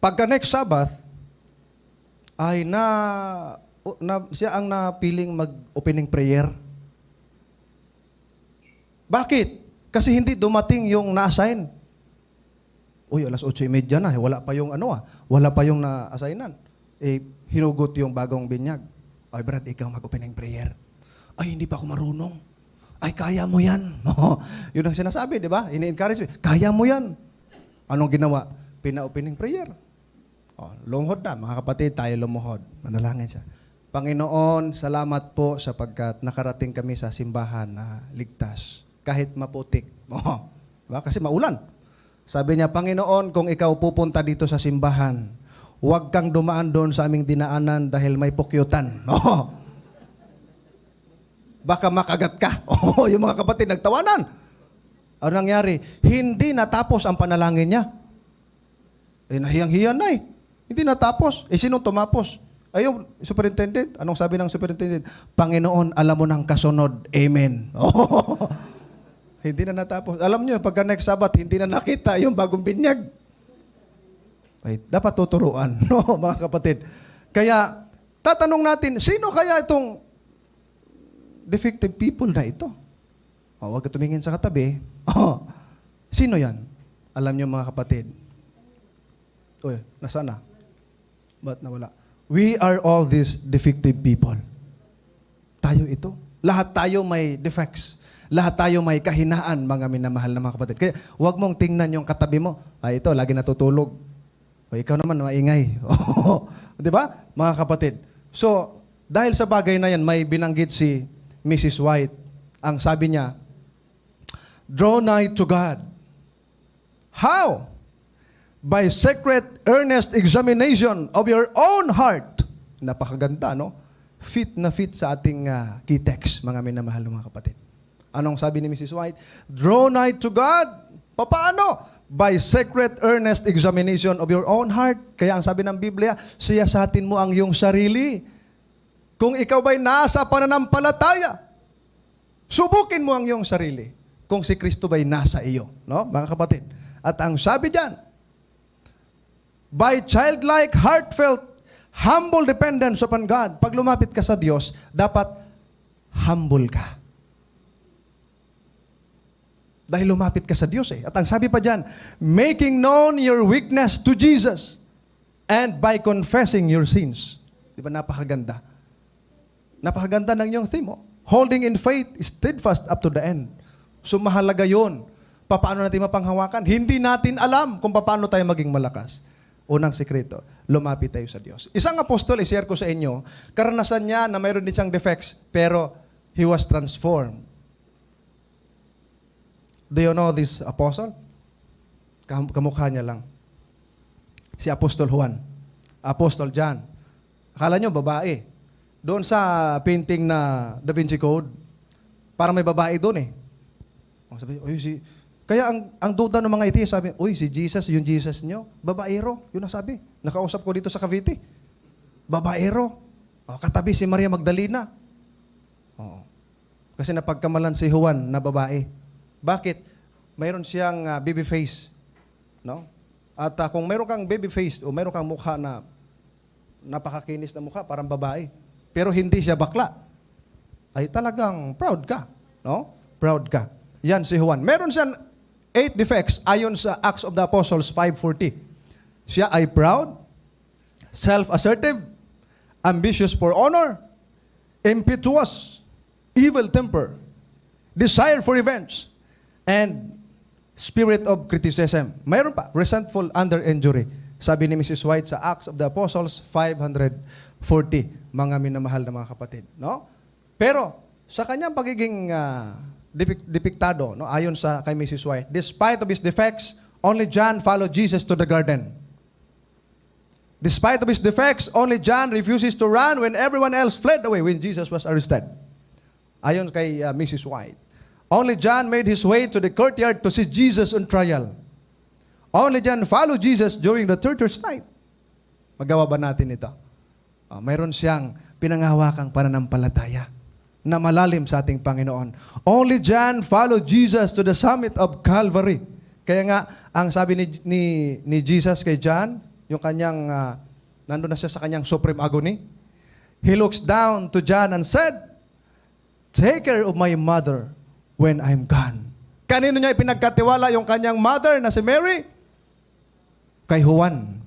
pagka next Sabbath, ay siya ang napiling mag-opening prayer. Bakit? Kasi hindi dumating yung na-assign. Uy, alas 8:30 na. Wala pa yung wala pa yung na-assignan. Hinugot yung bagong binyag. Ay, Brad, ikaw mag-opening prayer. Ay, hindi pa ako marunong. Ay, kaya mo yan. Yun ang sinasabi, di ba? Ini-encourage me. Kaya mo yan. Anong ginawa? Pina-opening prayer. Lumuhod na, mga kapatid, tayo lumuhod. Manalangin siya. Panginoon, salamat po sapagkat nakarating kami sa simbahan na ligtas. Kahit maputik. Diba? Kasi maulan. Sabi niya, Panginoon, kung ikaw pupunta dito sa simbahan, huwag kang dumaan doon sa aming dinaanan dahil may pukyutan. Baka makagat ka. Yung mga kapatid nagtawanan. Ano nangyari? Hindi natapos ang panalangin niya. Nahiyang-hiyan na eh. Hindi natapos. Sino tumapos? Yung superintendent. Anong sabi ng superintendent? Panginoon, alam mo ng kasunod. Amen. Hindi na natapos. Alam nyo, pagka next Sabbath, hindi na nakita yung bagong binyag. Dapat tuturuan, no, mga kapatid. Kaya, tatanong natin, sino kaya itong defective people na ito? Huwag ka tumingin sa katabi. Sino yan? Alam nyo, mga kapatid. Nasaan na? Ba't nawala? We are all these defective people. Tayo ito. Lahat tayo may defects. Lahat tayo may kahinaan, mga minamahal na mga kapatid. Kaya huwag mong tingnan yung katabi mo. Ito, lagi natutulog. Ikaw naman, maingay. Di ba, mga kapatid? So, dahil sa bagay na yan, may binanggit si Mrs. White. Ang sabi niya, draw nigh to God. How? By secret, earnest examination of your own heart. Napakaganda, no? Fit na fit sa ating key text, mga minamahal ng mga kapatid. Anong sabi ni Mrs. White? Draw nigh to God. Paano? By secret, earnest examination of your own heart. Kaya ang sabi ng Biblia, siyasatin mo ang iyong sarili. Kung ikaw ba'y nasa pananampalataya, subukin mo ang iyong sarili. Kung si Kristo ba'y nasa iyo. No, mga kapatid? At ang sabi diyan, by childlike, heartfelt, humble dependence upon God. Pag lumapit ka sa Diyos, dapat humble ka. Dahil lumapit ka sa Diyos eh. At ang sabi pa dyan, making known your weakness to Jesus and by confessing your sins. Di ba napakaganda? Napakaganda ng iyong theme. Holding in faith, steadfast up to the end. So mahalaga yun. Paano natin mapanghawakan? Hindi natin alam kung paano tayo maging malakas. Unang sikreto, lumapit tayo sa Diyos. Isang apostol, i-share ko sa inyo, karanasan niya na mayroon din siyang defects, pero he was transformed. Do you know this apostle? Kamukha niya lang. Si Apostol Juan. Apostol John. Akala nyo, babae. Doon sa painting na Da Vinci Code, parang may babae doon eh. Sabi, kaya ang duda ng mga iti, sabi, si Jesus, yung Jesus nyo, babaero. Yun ang sabi. Nakausap ko dito sa Cavite. Babaero. Katabi si Maria Magdalena. Kasi napagkamalan si Juan na babae. Bakit? Mayroon siyang baby face. No? At kung mayroon kang baby face o mayroon kang mukha na napakakinis na mukha, parang babae, pero hindi siya bakla, ay talagang proud ka. No? Proud ka. Yan si Juan. Meron siyang 8 defects ayon sa Acts of the Apostles 5:40. Siya ay proud, self-assertive, ambitious for honor, impetuous, evil temper, desire for revenge, and spirit of criticism. Mayroon pa, resentful under injury. Sabi ni Mrs. White sa Acts of the Apostles 5:40. Mga minamahal na mga kapatid. No? Pero, sa kanyang pagiging depiktado, no, ayon sa kay Mrs. White, despite of his defects, only John followed Jesus to the garden. Despite of his defects, only John refuses to run when everyone else fled away when Jesus was arrested. Ayon kay Mrs. White. Only John made his way to the courtyard to see Jesus on trial. Only John followed Jesus during the church night. Magawa ba natin ito? Mayroon siyang pinanghawakang pananampalataya na malalim sa ating Panginoon. Only John followed Jesus to the summit of Calvary. Kaya nga, ang sabi ni Jesus kay John, yung kanyang, nandun na siya sa kanyang supreme agony, he looks down to John and said, take care of my mother when I'm gone. Kanino niya ipinagkatiwala yung kanyang mother na si Mary? Kay Juan.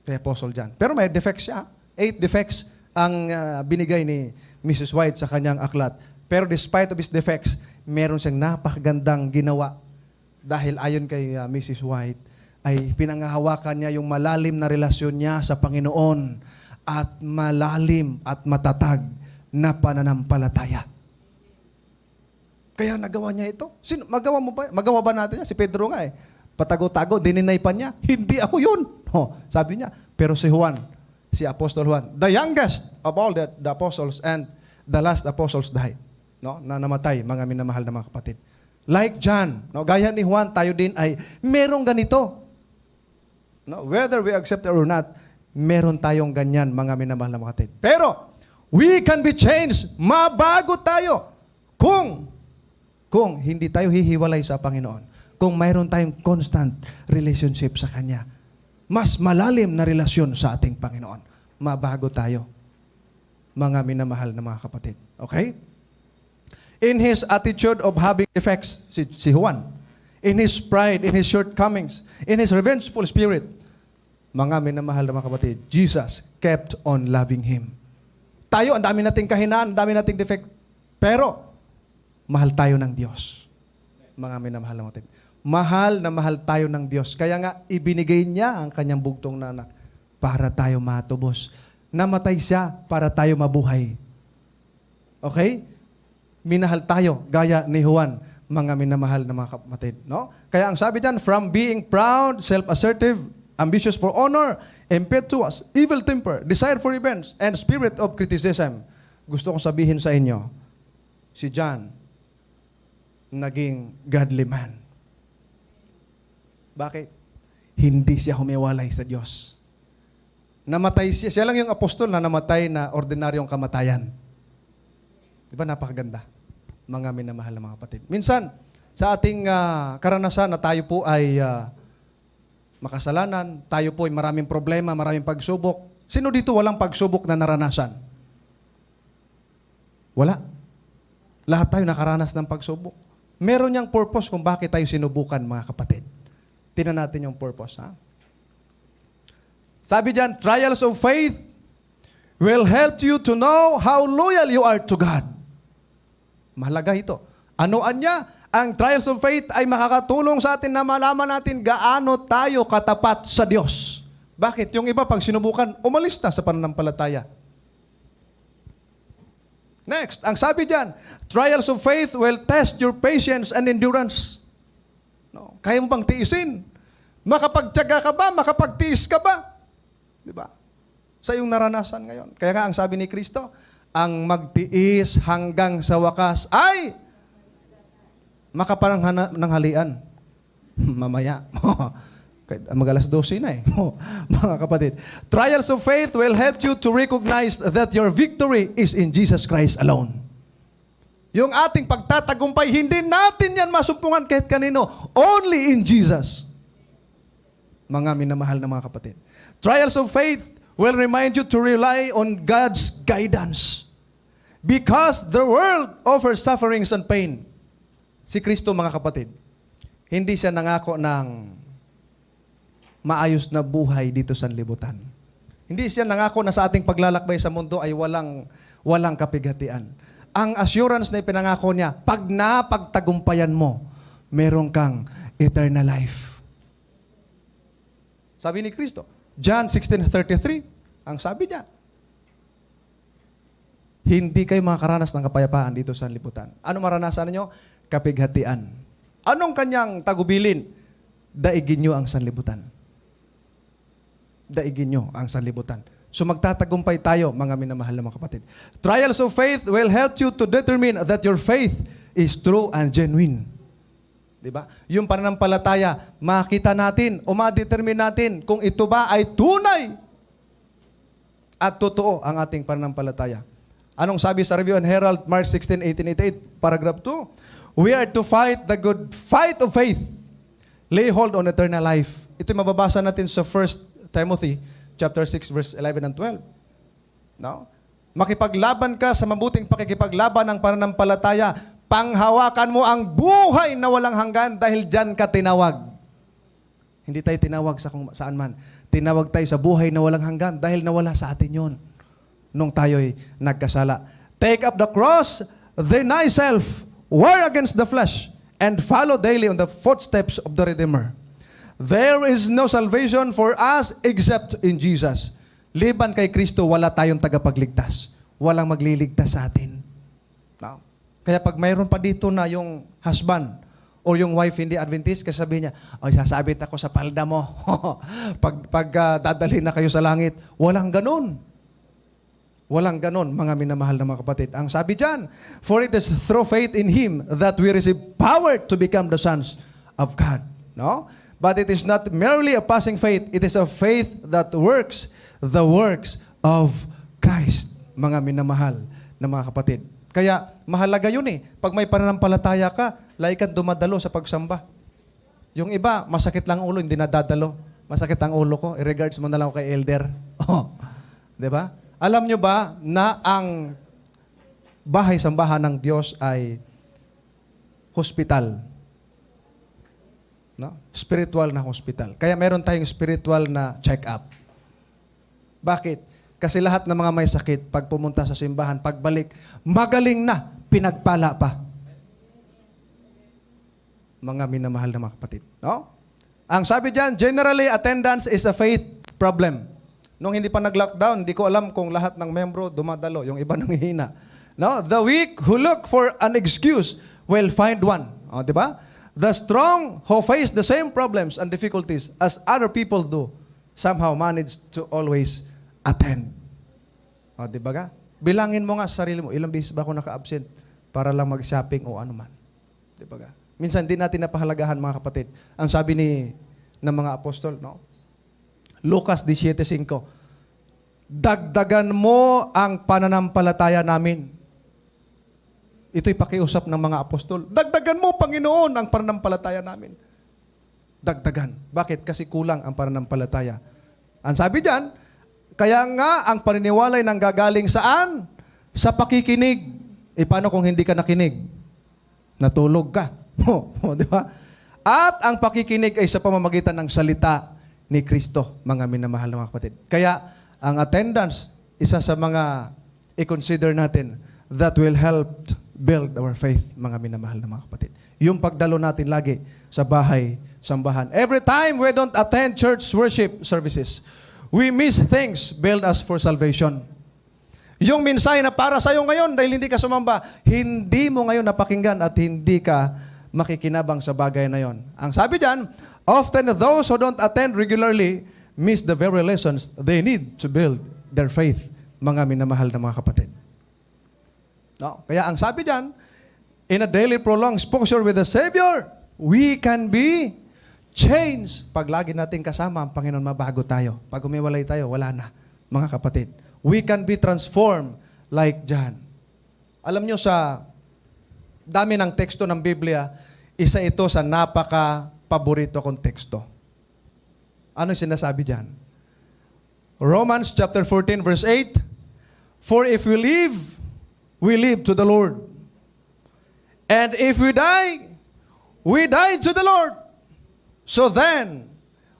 Kay Apostle John. Pero may defects siya. 8 defects ang binigay ni Mrs. White sa kanyang aklat. Pero despite of his defects, meron siyang napakagandang ginawa. Dahil ayon kay Mrs. White, ay pinanghahawakan niya yung malalim na relasyon niya sa Panginoon at malalim at matatag na pananampalataya. Kaya nagawa niya ito. Magawa mo ba? Magawa ba natin yan? Si Pedro nga patago-tago, dininay pa niya. Hindi ako yun. Sabi niya. Pero si Juan, si Apostol Juan, the youngest of all the apostles and the last apostles died. No? Na namatay, mga minamahal na mga kapatid. Like John, no? Gaya ni Juan, tayo din ay merong ganito. No? Whether we accept it or not, meron tayong ganyan, mga minamahal na mga kapatid. Pero, we can be changed. Mabago tayo. Kung hindi tayo hihiwalay sa Panginoon. Kung mayroon tayong constant relationship sa Kanya. Mas malalim na relasyon sa ating Panginoon. Mabago tayo. Mga minamahal na mga kapatid. Okay? In his attitude of having effects, si Juan, in his pride, in his shortcomings, in his revengeful spirit, mga minamahal na mga kapatid, Jesus kept on loving him. Tayo, ang dami nating kahinaan, ang dami nating defect. Pero, mahal tayo ng Diyos. Mga minamahal na mga kapatid. Mahal na mahal tayo ng Diyos. Kaya nga, ibinigay niya ang kanyang bugtong na anak para tayo matubos. Namatay siya para tayo mabuhay. Okay? Minahal tayo, gaya ni Juan, mga minamahal na mga kapatid. No? Kaya ang sabi diyan, from being proud, self-assertive, ambitious for honor, impetuous, evil temper, desire for revenge, and spirit of criticism. Gusto kong sabihin sa inyo, si John, naging godly man. Bakit? Hindi siya humiwalay sa Diyos. Namatay siya. Siya lang yung apostol na namatay na ordinaryong kamatayan. Di ba napakaganda? Mga minamahal na mga kapatid. Minsan, sa ating karanasan na tayo po ay makasalanan, tayo po ay maraming problema, maraming pagsubok. Sino dito walang pagsubok na naranasan? Wala. Lahat tayo nakaranas ng pagsubok. Meron niyang purpose kung bakit tayo sinubukan, mga kapatid. Tingnan natin yung purpose. Ha? Sabi diyan, trials of faith will help you to know how loyal you are to God. Mahalaga ito. Anoan niya? Ang trials of faith ay makakatulong sa atin na malaman natin gaano tayo katapat sa Diyos. Bakit? Yung iba pag sinubukan, umalis na sa pananampalataya. Next, ang sabi diyan, trials of faith will test your patience and endurance. No, kaya mo bang tiisin? Makapagtiyaga ka ba? Makapagtiis ka ba? Di ba? Sa iyong naranasan ngayon. Kaya nga ang sabi ni Kristo, ang magtiis hanggang sa wakas ay makaparang ng halian. Mamaya. Mag-alas 12 na mga kapatid. Trials of faith will help you to recognize that your victory is in Jesus Christ alone. Yung ating pagtatagumpay, hindi natin yan masumpungan kahit kanino. Only in Jesus. Mga minamahal na mga kapatid. Trials of faith will remind you to rely on God's guidance. Because the world offers sufferings and pain. Si Kristo, mga kapatid, hindi siya nangako ng maayos na buhay dito sa libutan. Hindi siya nangako na sa ating paglalakbay sa mundo ay walang kapighatian. Ang assurance na ipinangako niya, pag napagtagumpayan mo, meron kang eternal life. Sabi ni Kristo, John 16:33, ang sabi niya, hindi kayo makakaranas ng kapayapaan dito sa liputan. Ano maranasan niyo? Kapighatian. Anong kanyang tagubilin? Daigin niyo ang sanlibutan. Daigin niyo ang sanlibutan. So magtatagumpay tayo, mga minamahal na mga kapatid. Trials of faith will help you to determine that your faith is true and genuine. Diba? Yung pananampalataya, makita natin o ma-determine natin kung ito ba ay tunay at totoo ang ating pananampalataya. Anong sabi sa Review and Herald, March 16, 1888, paragraph 2? We are to fight the good fight of faith. Lay hold on eternal life. Ito mababasa natin sa 1 Timothy chapter 6, verse 11 and 12. No? Makipaglaban ka sa mabuting pakikipaglaban ng pananampalataya. Panghawakan mo ang buhay na walang hanggan dahil dyan ka tinawag. Hindi tayo tinawag sa kung saan man. Tinawag tayo sa buhay na walang hanggan dahil nawala sa atin yon nung tayo'y nagkasala. Take up the cross, deny self, war against the flesh, and follow daily on the footsteps of the Redeemer. There is no salvation for us except in Jesus. Liban kay Kristo, wala tayong tagapagligtas. Walang magliligtas sa atin. No? Kaya pag mayroon pa dito na yung husband or yung wife hindi Adventist, kasi sabihin niya, sasabit ako sa palda mo. pag dadalhin na kayo sa langit. Walang ganun. Walang ganon, mga minamahal na mga kapatid. Ang sabi dyan, for it is through faith in Him that we receive power to become the sons of God. No? But it is not merely a passing faith. It is a faith that works the works of Christ. Mga minamahal na mga kapatid. Kaya mahalaga yun eh. Pag may pananampalataya ka, laikan dumadalo sa pagsamba. Yung iba, masakit lang ulo, hindi nadadalo. Masakit ang ulo ko, i-regards mo na lang ako kay elder. Diba? Alam nyo ba na ang bahay-sambahan ng Diyos ay hospital? No? Spiritual na hospital. Kaya meron tayong spiritual na check-up. Bakit? Kasi lahat ng mga may sakit, pag pumunta sa simbahan, pagbalik, magaling na, pinagpala pa. Mga minamahal na mga kapatid. No? Ang sabi dyan, generally, attendance is a faith problem. Nung hindi pa nag-lockdown, hindi ko alam kung lahat ng membro dumadalo, yung iba nanghihina. No? The weak who look for an excuse will find one. O, di ba? The strong who face the same problems and difficulties as other people do somehow manage to always attend. O, di ba ga? Bilangin mo nga sa sarili mo, ilang beses ba ako naka-absent para lang mag-shopping o ano man. Di ba ga? Minsan di natin napahalagahan mga kapatid. Ang sabi ng mga apostol, no? Lucas 17:5. Dagdagan mo ang pananampalataya namin. Ito'y pakiusap ng mga apostol. Dagdagan mo, Panginoon, ang pananampalataya namin. Dagdagan. Bakit? Kasi kulang ang pananampalataya. Ang sabi diyan, kaya nga ang paniniwala ay nanggagaling saan? Sa pakikinig. Paano kung hindi ka nakinig? Natulog ka. Di ba? At ang pakikinig ay sa pamamagitan ng salita ni Kristo, mga minamahal na mga kapatid. Kaya, ang attendance, isa sa mga i-consider natin that will help build our faith, mga minamahal na mga kapatid. Yung pagdalo natin lagi sa bahay, sambahan. Every time we don't attend church worship services, we miss things build us for salvation. Yung mensahe na para sa'yo ngayon dahil hindi ka sumamba, hindi mo ngayon napakinggan at hindi ka makikinabang sa bagay na yon. Ang sabi dyan, often those who don't attend regularly miss the very lessons they need to build their faith, mga minamahal na mga kapatid. No? Kaya ang sabi dyan, in a daily prolonged exposure with the Savior, we can be changed. Pag lagi natin kasama ang Panginoon, mabago tayo. Pag umiwalay tayo, wala na, mga kapatid. We can be transformed like John. Alam nyo, sa dami ng teksto ng Biblia, isa ito sa napaka-paborito kong teksto. Ano yung sinasabi dyan? Romans chapter 14 verse 8, for if we live to the Lord. And if we die to the Lord. So then,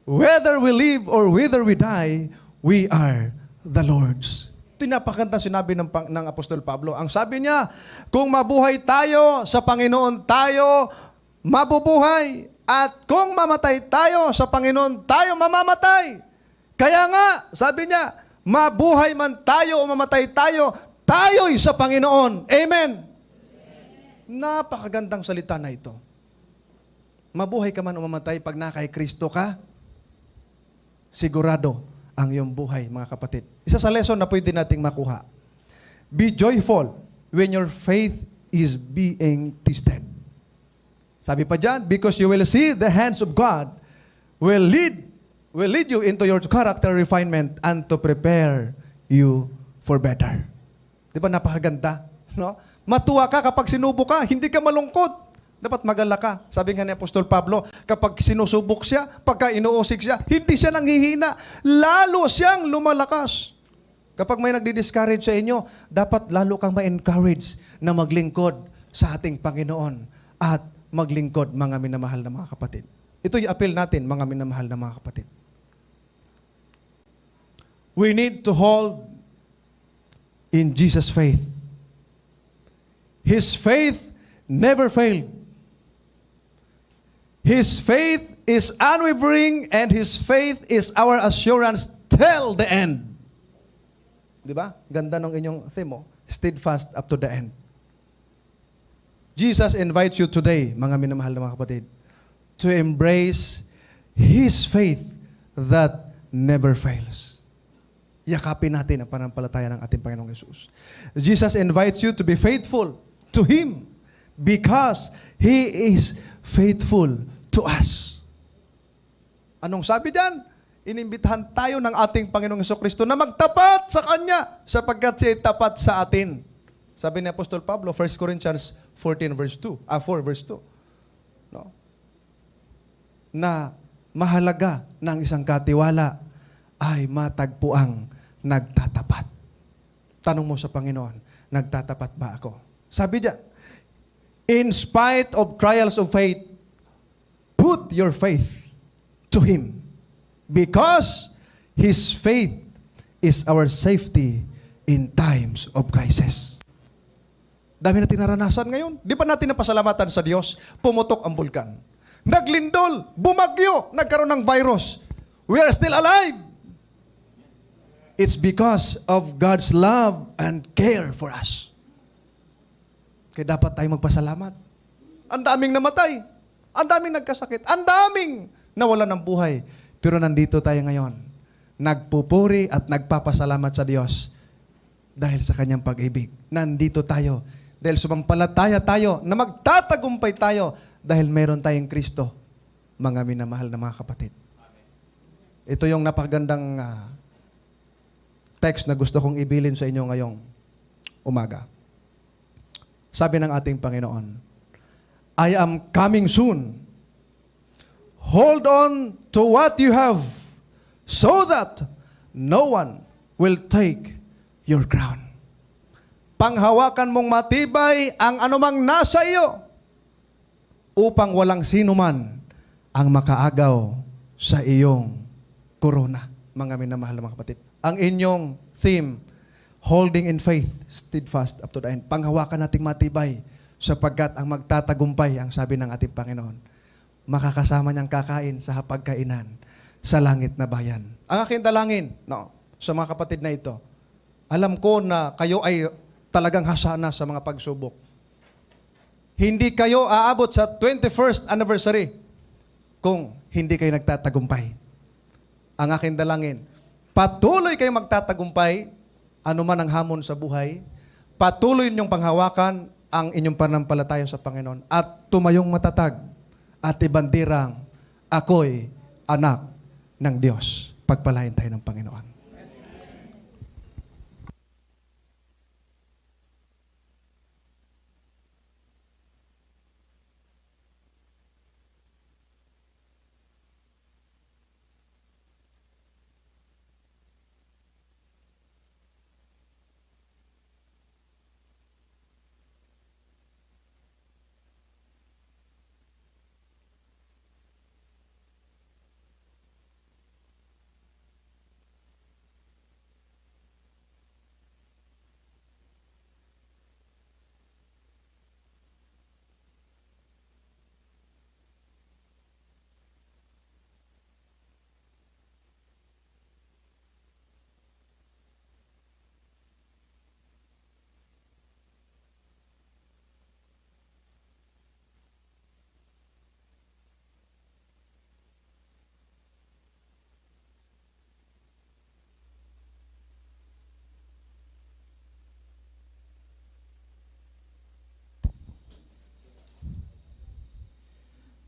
whether we live or whether we die, we are the Lord's. Ito yung napakaganda sinabi ng Apostol Pablo. Ang sabi niya, kung mabuhay tayo sa Panginoon, tayo mabubuhay. At kung mamatay tayo sa Panginoon, tayo mamamatay. Kaya nga, sabi niya, mabuhay man tayo o mamatay tayo, tayo'y sa Panginoon. Amen. Napakagandang salita na ito. Mabuhay ka man o mamatay, pag nakay Kristo ka, sigurado ang iyong buhay, mga kapatid. Isa sa lesson na pwede nating makuha. Be joyful when your faith is being tested. Sabi pa dyan, because you will see the hands of God will lead you into your character refinement and to prepare you for better. Di ba napakaganda? No? Matuwa ka kapag sinubo ka, hindi ka malungkot. Dapat magala ka. Sabi nga ni Apostol Pablo, kapag sinusubok siya, pagka inuusig siya, hindi siya nanghihina. Lalo siyang lumalakas. Kapag may nagdi-discourage sa inyo, dapat lalo kang ma-encourage na maglingkod sa ating Panginoon at maglingkod, mga minamahal na mga kapatid. Ito yung appeal natin, mga minamahal na mga kapatid. We need to hold in Jesus' faith. His faith never failed. His faith is unwavering and His faith is our assurance till the end. Di ba? Ganda ng inyong theme, steadfast up to the end. Jesus invites you today, mga minamahal na mga kapatid, to embrace His faith that never fails. Yakapin natin ang pananampalataya ng ating Panginoong Yesus. Jesus invites you to be faithful to Him because He is faithful to us. Anong sabi diyan? Inimbitahan tayo ng ating Panginoong Jesucristo na magtapat sa Kanya sapagkat siya tapat sa atin. Sabi ni Apostol Pablo, 1 Corinthians 4 verse 2. No? Na mahalaga ng isang katiwala ay matagpuang nagtatapat. Tanong mo sa Panginoon, nagtatapat ba ako? Sabi niya, in spite of trials of faith, put your faith to Him because His faith is our safety in times of crisis. Dami natin naranasan ngayon. Di ba natin napasalamatan sa Diyos? Pumutok ang bulkan. Naglindol, bumagyo, nagkaroon ng virus. We are still alive. It's because of God's love and care for us. Kaya dapat tayo magpasalamat. Ang daming namatay. Ang daming nagkasakit. Ang daming nawalan ng buhay. Pero nandito tayo ngayon. Nagpupuri at nagpapasalamat sa Diyos dahil sa Kanyang pag-ibig. Nandito tayo dahil sumampalataya tayo na magtatagumpay tayo dahil meron tayong Kristo, mga minamahal na mga kapatid. Ito yung napakagandang text na gusto kong ibilin sa inyo ngayong umaga. Sabi ng ating Panginoon, I am coming soon. Hold on to what you have so that no one will take your crown. Panghawakan mong matibay ang anumang nasa iyo upang walang sino man ang makaagaw sa iyong korona, mga minamahal na mga kapatid. Ang inyong theme, holding in faith, steadfast up to the end. Panghawakan nating matibay sapagkat ang magtatagumpay, ang sabi ng ating Panginoon, makakasama niyang kakain sa hapagkainan sa langit na bayan. Ang aking dalangin, sa mga kapatid na ito, alam ko na kayo ay talagang hasana sa mga pagsubok. Hindi kayo aabot sa 21st anniversary kung hindi kayo nagtatagumpay. Ang aking dalangin, patuloy kayong magtatagumpay, anuman ang hamon sa buhay, patuloy ninyong panghawakan ang inyong pananampalataya sa Panginoon at tumayong matatag at ibandirang ako'y anak ng Diyos. Pagpalain tayo ng Panginoon.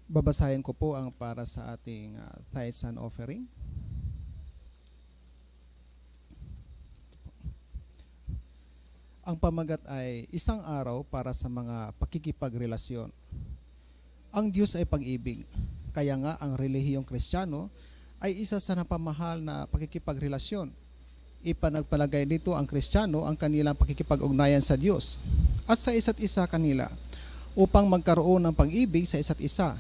Babasahin ko po ang para sa ating tithes and offering. Ang pamagat ay isang araw para sa mga pakikipagrelasyon. Ang Diyos ay pag-ibig, kaya nga ang relihiyong Kristiyano ay isa sa napamahal na pakikipagrelasyon. Ipanagpalagay nito ang Kristiyano ang kanilang pakikipag-ugnayan sa Diyos at sa isa't isa kanila upang magkaroon ng pag-ibig sa isa't isa.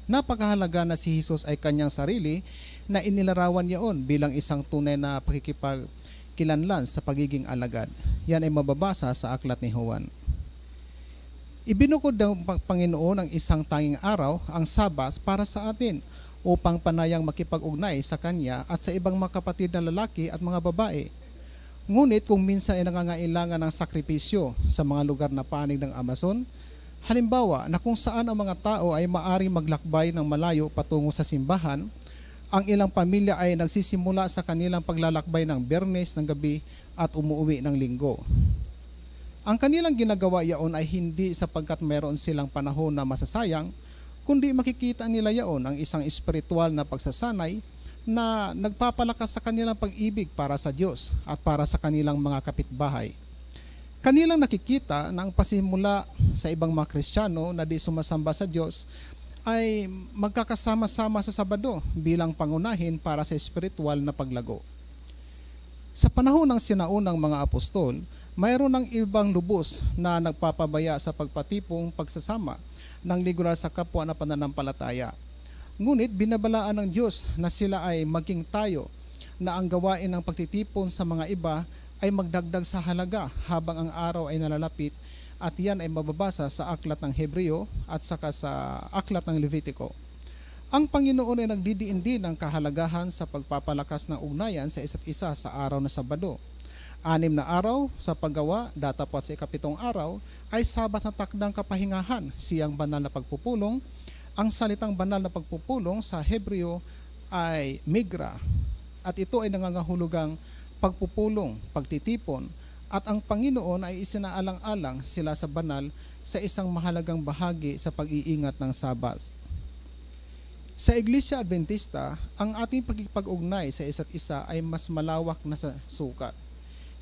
Napakahalaga na si Jesus ay kanyang sarili na inilarawan niyaon bilang isang tunay na pakikipagkilanlan sa pagiging alagad. Yan ay mababasa sa aklat ni Juan. Ibinukod ng Panginoon ang isang tanging araw, ang Sabas, para sa atin upang panayang makipag-ugnay sa Kanya at sa ibang mga kapatid na lalaki at mga babae. Ngunit kung minsan ay nangangailangan ng sakripisyo sa mga lugar na panig ng Amazon, halimbawa na kung saan ang mga tao ay maaring maglakbay ng malayo patungo sa simbahan, ang ilang pamilya ay nagsisimula sa kanilang paglalakbay ng Biyernes ng gabi at umuwi ng Linggo. Ang kanilang ginagawa yaon ay hindi sapagkat mayroon silang panahon na masasayang, kundi makikita nila yaon ang isang espiritual na pagsasanay na nagpapalakas sa kanilang pag-ibig para sa Diyos at para sa kanilang mga kapitbahay. Kanilang nakikita na ang pasimula sa ibang mga Kristiyano na di sumasamba sa Diyos ay magkakasama-sama sa Sabado bilang pangunahin para sa espiritual na paglago. Sa panahon ng sinaunang mga apostol, mayroon ng ibang lubos na nagpapabaya sa pagpatipong pagsasama ng ligural sa kapwa na pananampalataya. Ngunit binabalaan ng Diyos na sila ay maging tayo na ang gawain ng pagtitipon sa mga iba ay magdagdag sa halaga habang ang araw ay nalalapit, at yan ay mababasa sa aklat ng Hebreo at saka sa aklat ng Levitiko. Ang Panginoon ay nagdidiin din ng kahalagahan sa pagpapalakas ng ugnayan sa isa't isa sa araw na Sabado. 6 na araw sa paggawa, datapwat sa 7th araw, ay Sabat na takdang kapahingahan, siyang banal na pagpupulong. Ang salitang banal na pagpupulong sa Hebreo ay migra, at ito ay nangangahulugang pagpupulong, pagtitipon, at ang Panginoon ay isinaalang-alang sila sa banal sa isang mahalagang bahagi sa pag-iingat ng Sabat. Sa Iglesia Adventista, ang ating pagkikipag-ugnay sa isa't isa ay mas malawak na sa sukat.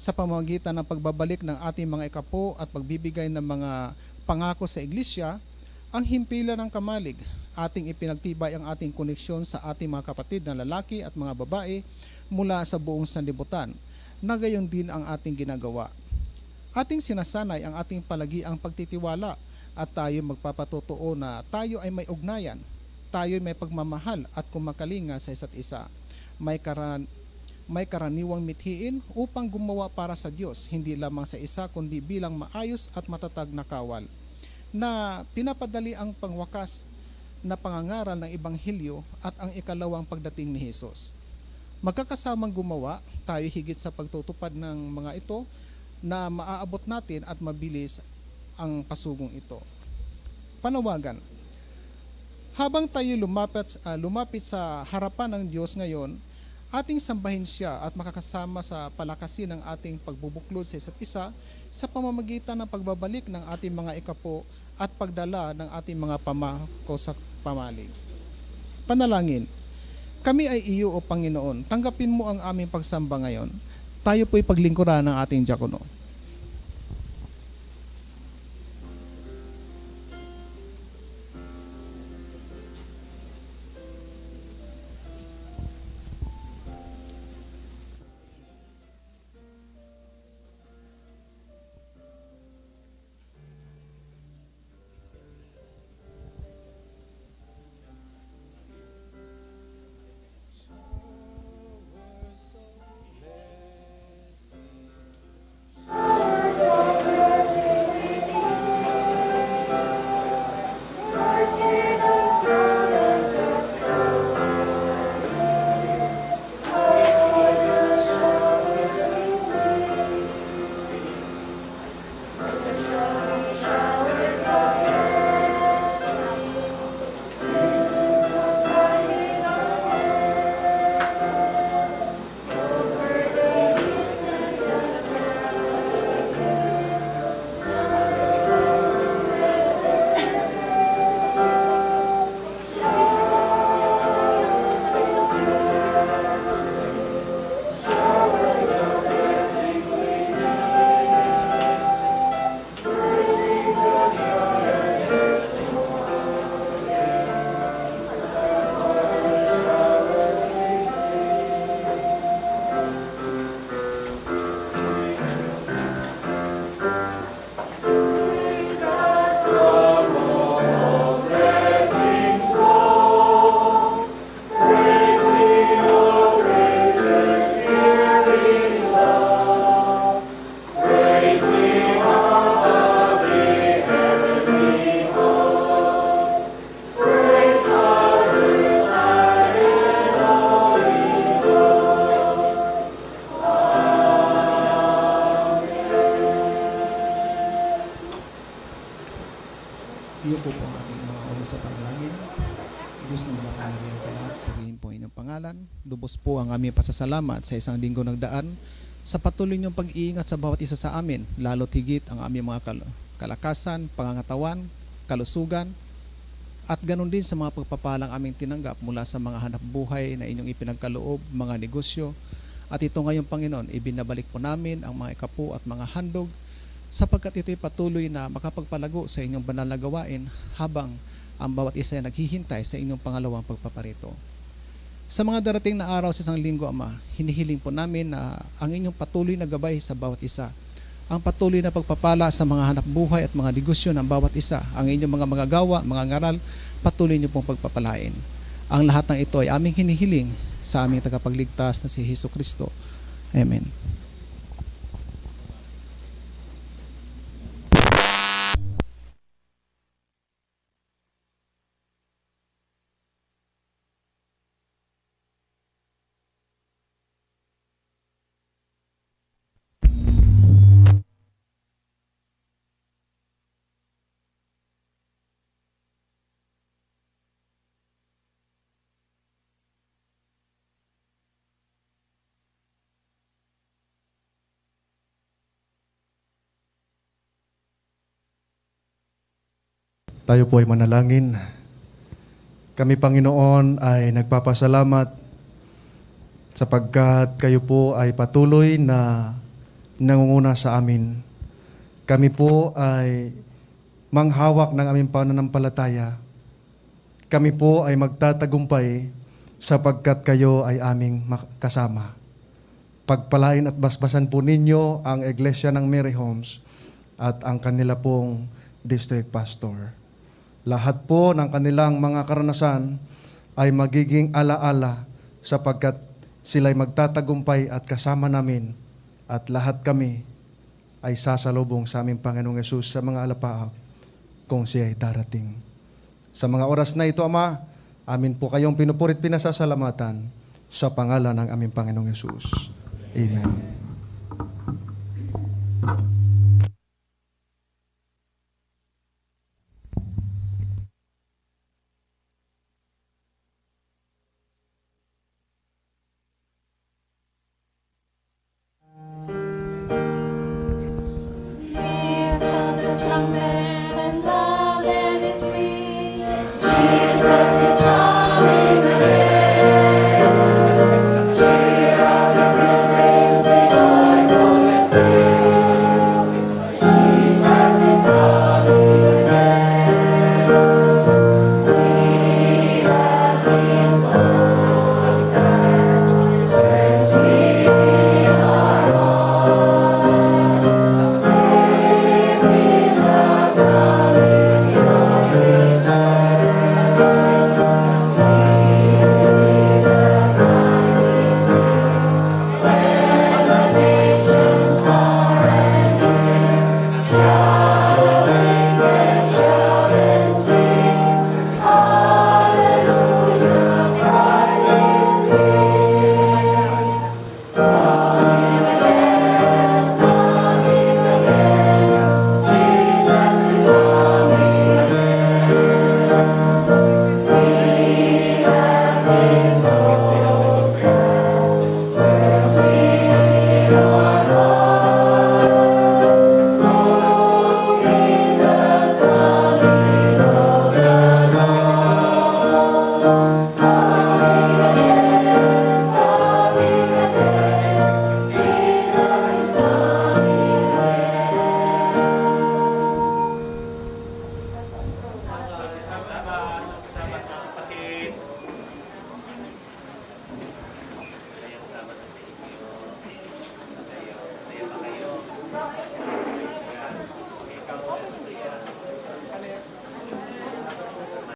Sa pamamagitan ng pagbabalik ng ating mga ikapo at pagbibigay ng mga pangako sa Iglesia, ang himpilan ng kamalig, ating ipinagtibay ang ating koneksyon sa ating mga kapatid na lalaki at mga babae mula sa buong sanlibutan, na gayon din ang ating ginagawa. Ating sinasanay ang ating palagiang pagtitiwala at tayo magpapatotoo na tayo ay may ugnayan, tayo ay may pagmamahal at kumakalinga sa isa't isa. May karaniwang mithiin upang gumawa para sa Diyos, hindi lamang sa isa kundi bilang maayos at matatag na kawal, na pinapadali ang pangwakas na pangangaral ng Ebanghelyo at ang ikalawang pagdating ni Jesus. Magkakasamang gumawa tayo higit sa pagtutupad ng mga ito na maaabot natin at mabilis ang pasugong ito. Panawagan. Habang tayo lumapit sa harapan ng Diyos ngayon, ating sambahin siya at makakasama sa palakasin ng ating pagbubuklod sa isa't isa sa pamamagitan ng pagbabalik ng ating mga ikapo at pagdala ng ating mga pamako sa pamalig. Panalangin. Kami ay iyo, O Panginoon. Tanggapin mo ang aming pagsamba ngayon. Tayo po'y paglingkuran ng ating diakono. Iyo po ang ating mga ulo sa panalangin. Diyos na makapangyarihan sa lahat, purihin po ang inyong pangalan. Lubos po ang aming pasasalamat sa isang linggo nagdaan sa patuloy niyong pag-iingat sa bawat isa sa amin, lalo't higit ang aming mga kalakasan, pangangatawan, kalusugan, at ganun din sa mga pagpapalang aming tinanggap mula sa mga hanap buhay na inyong ipinagkaloob, mga negosyo. At ito ngayon, Panginoon, ibinabalik po namin ang mga ikapu at mga handog sapagkat ito'y patuloy na makapagpalago sa inyong banal na gawain habang ang bawat isa ay naghihintay sa inyong pangalawang pagpaparito. Sa mga darating na araw sa isang linggo, Ama, hinihiling po namin na ang inyong patuloy na gabay sa bawat isa, ang patuloy na pagpapala sa mga hanap buhay at mga negosyo ng bawat isa, ang inyong mga magagawa, mga ngaral, patuloy niyo pong pagpapalain. Ang lahat ng ito ay aming hinihiling sa aming tagapagligtas na si Jesucristo. Amen. Tayo po ay manalangin. Kami, Panginoon, ay nagpapasalamat sapagkat kayo po ay patuloy na nangunguna sa amin. Kami po ay manghawak ng aming pananampalataya. Kami po ay magtatagumpay sapagkat kayo ay aming kasama. Pagpalain at basbasan po ninyo ang Iglesia ng Mary Homes at ang kanila pong District Pastor. Lahat po ng kanilang mga karanasan ay magiging alaala sapagkat sila'y magtatagumpay at kasama namin at lahat kami ay sasalubong sa aming Panginoong Yesus sa mga alapaap kung siya ay darating. Sa mga oras na ito, Ama, amin po kayong pinupurit pinasasalamatan sa pangalan ng aming Panginoong Yesus. Amen. Lift up the trumpet.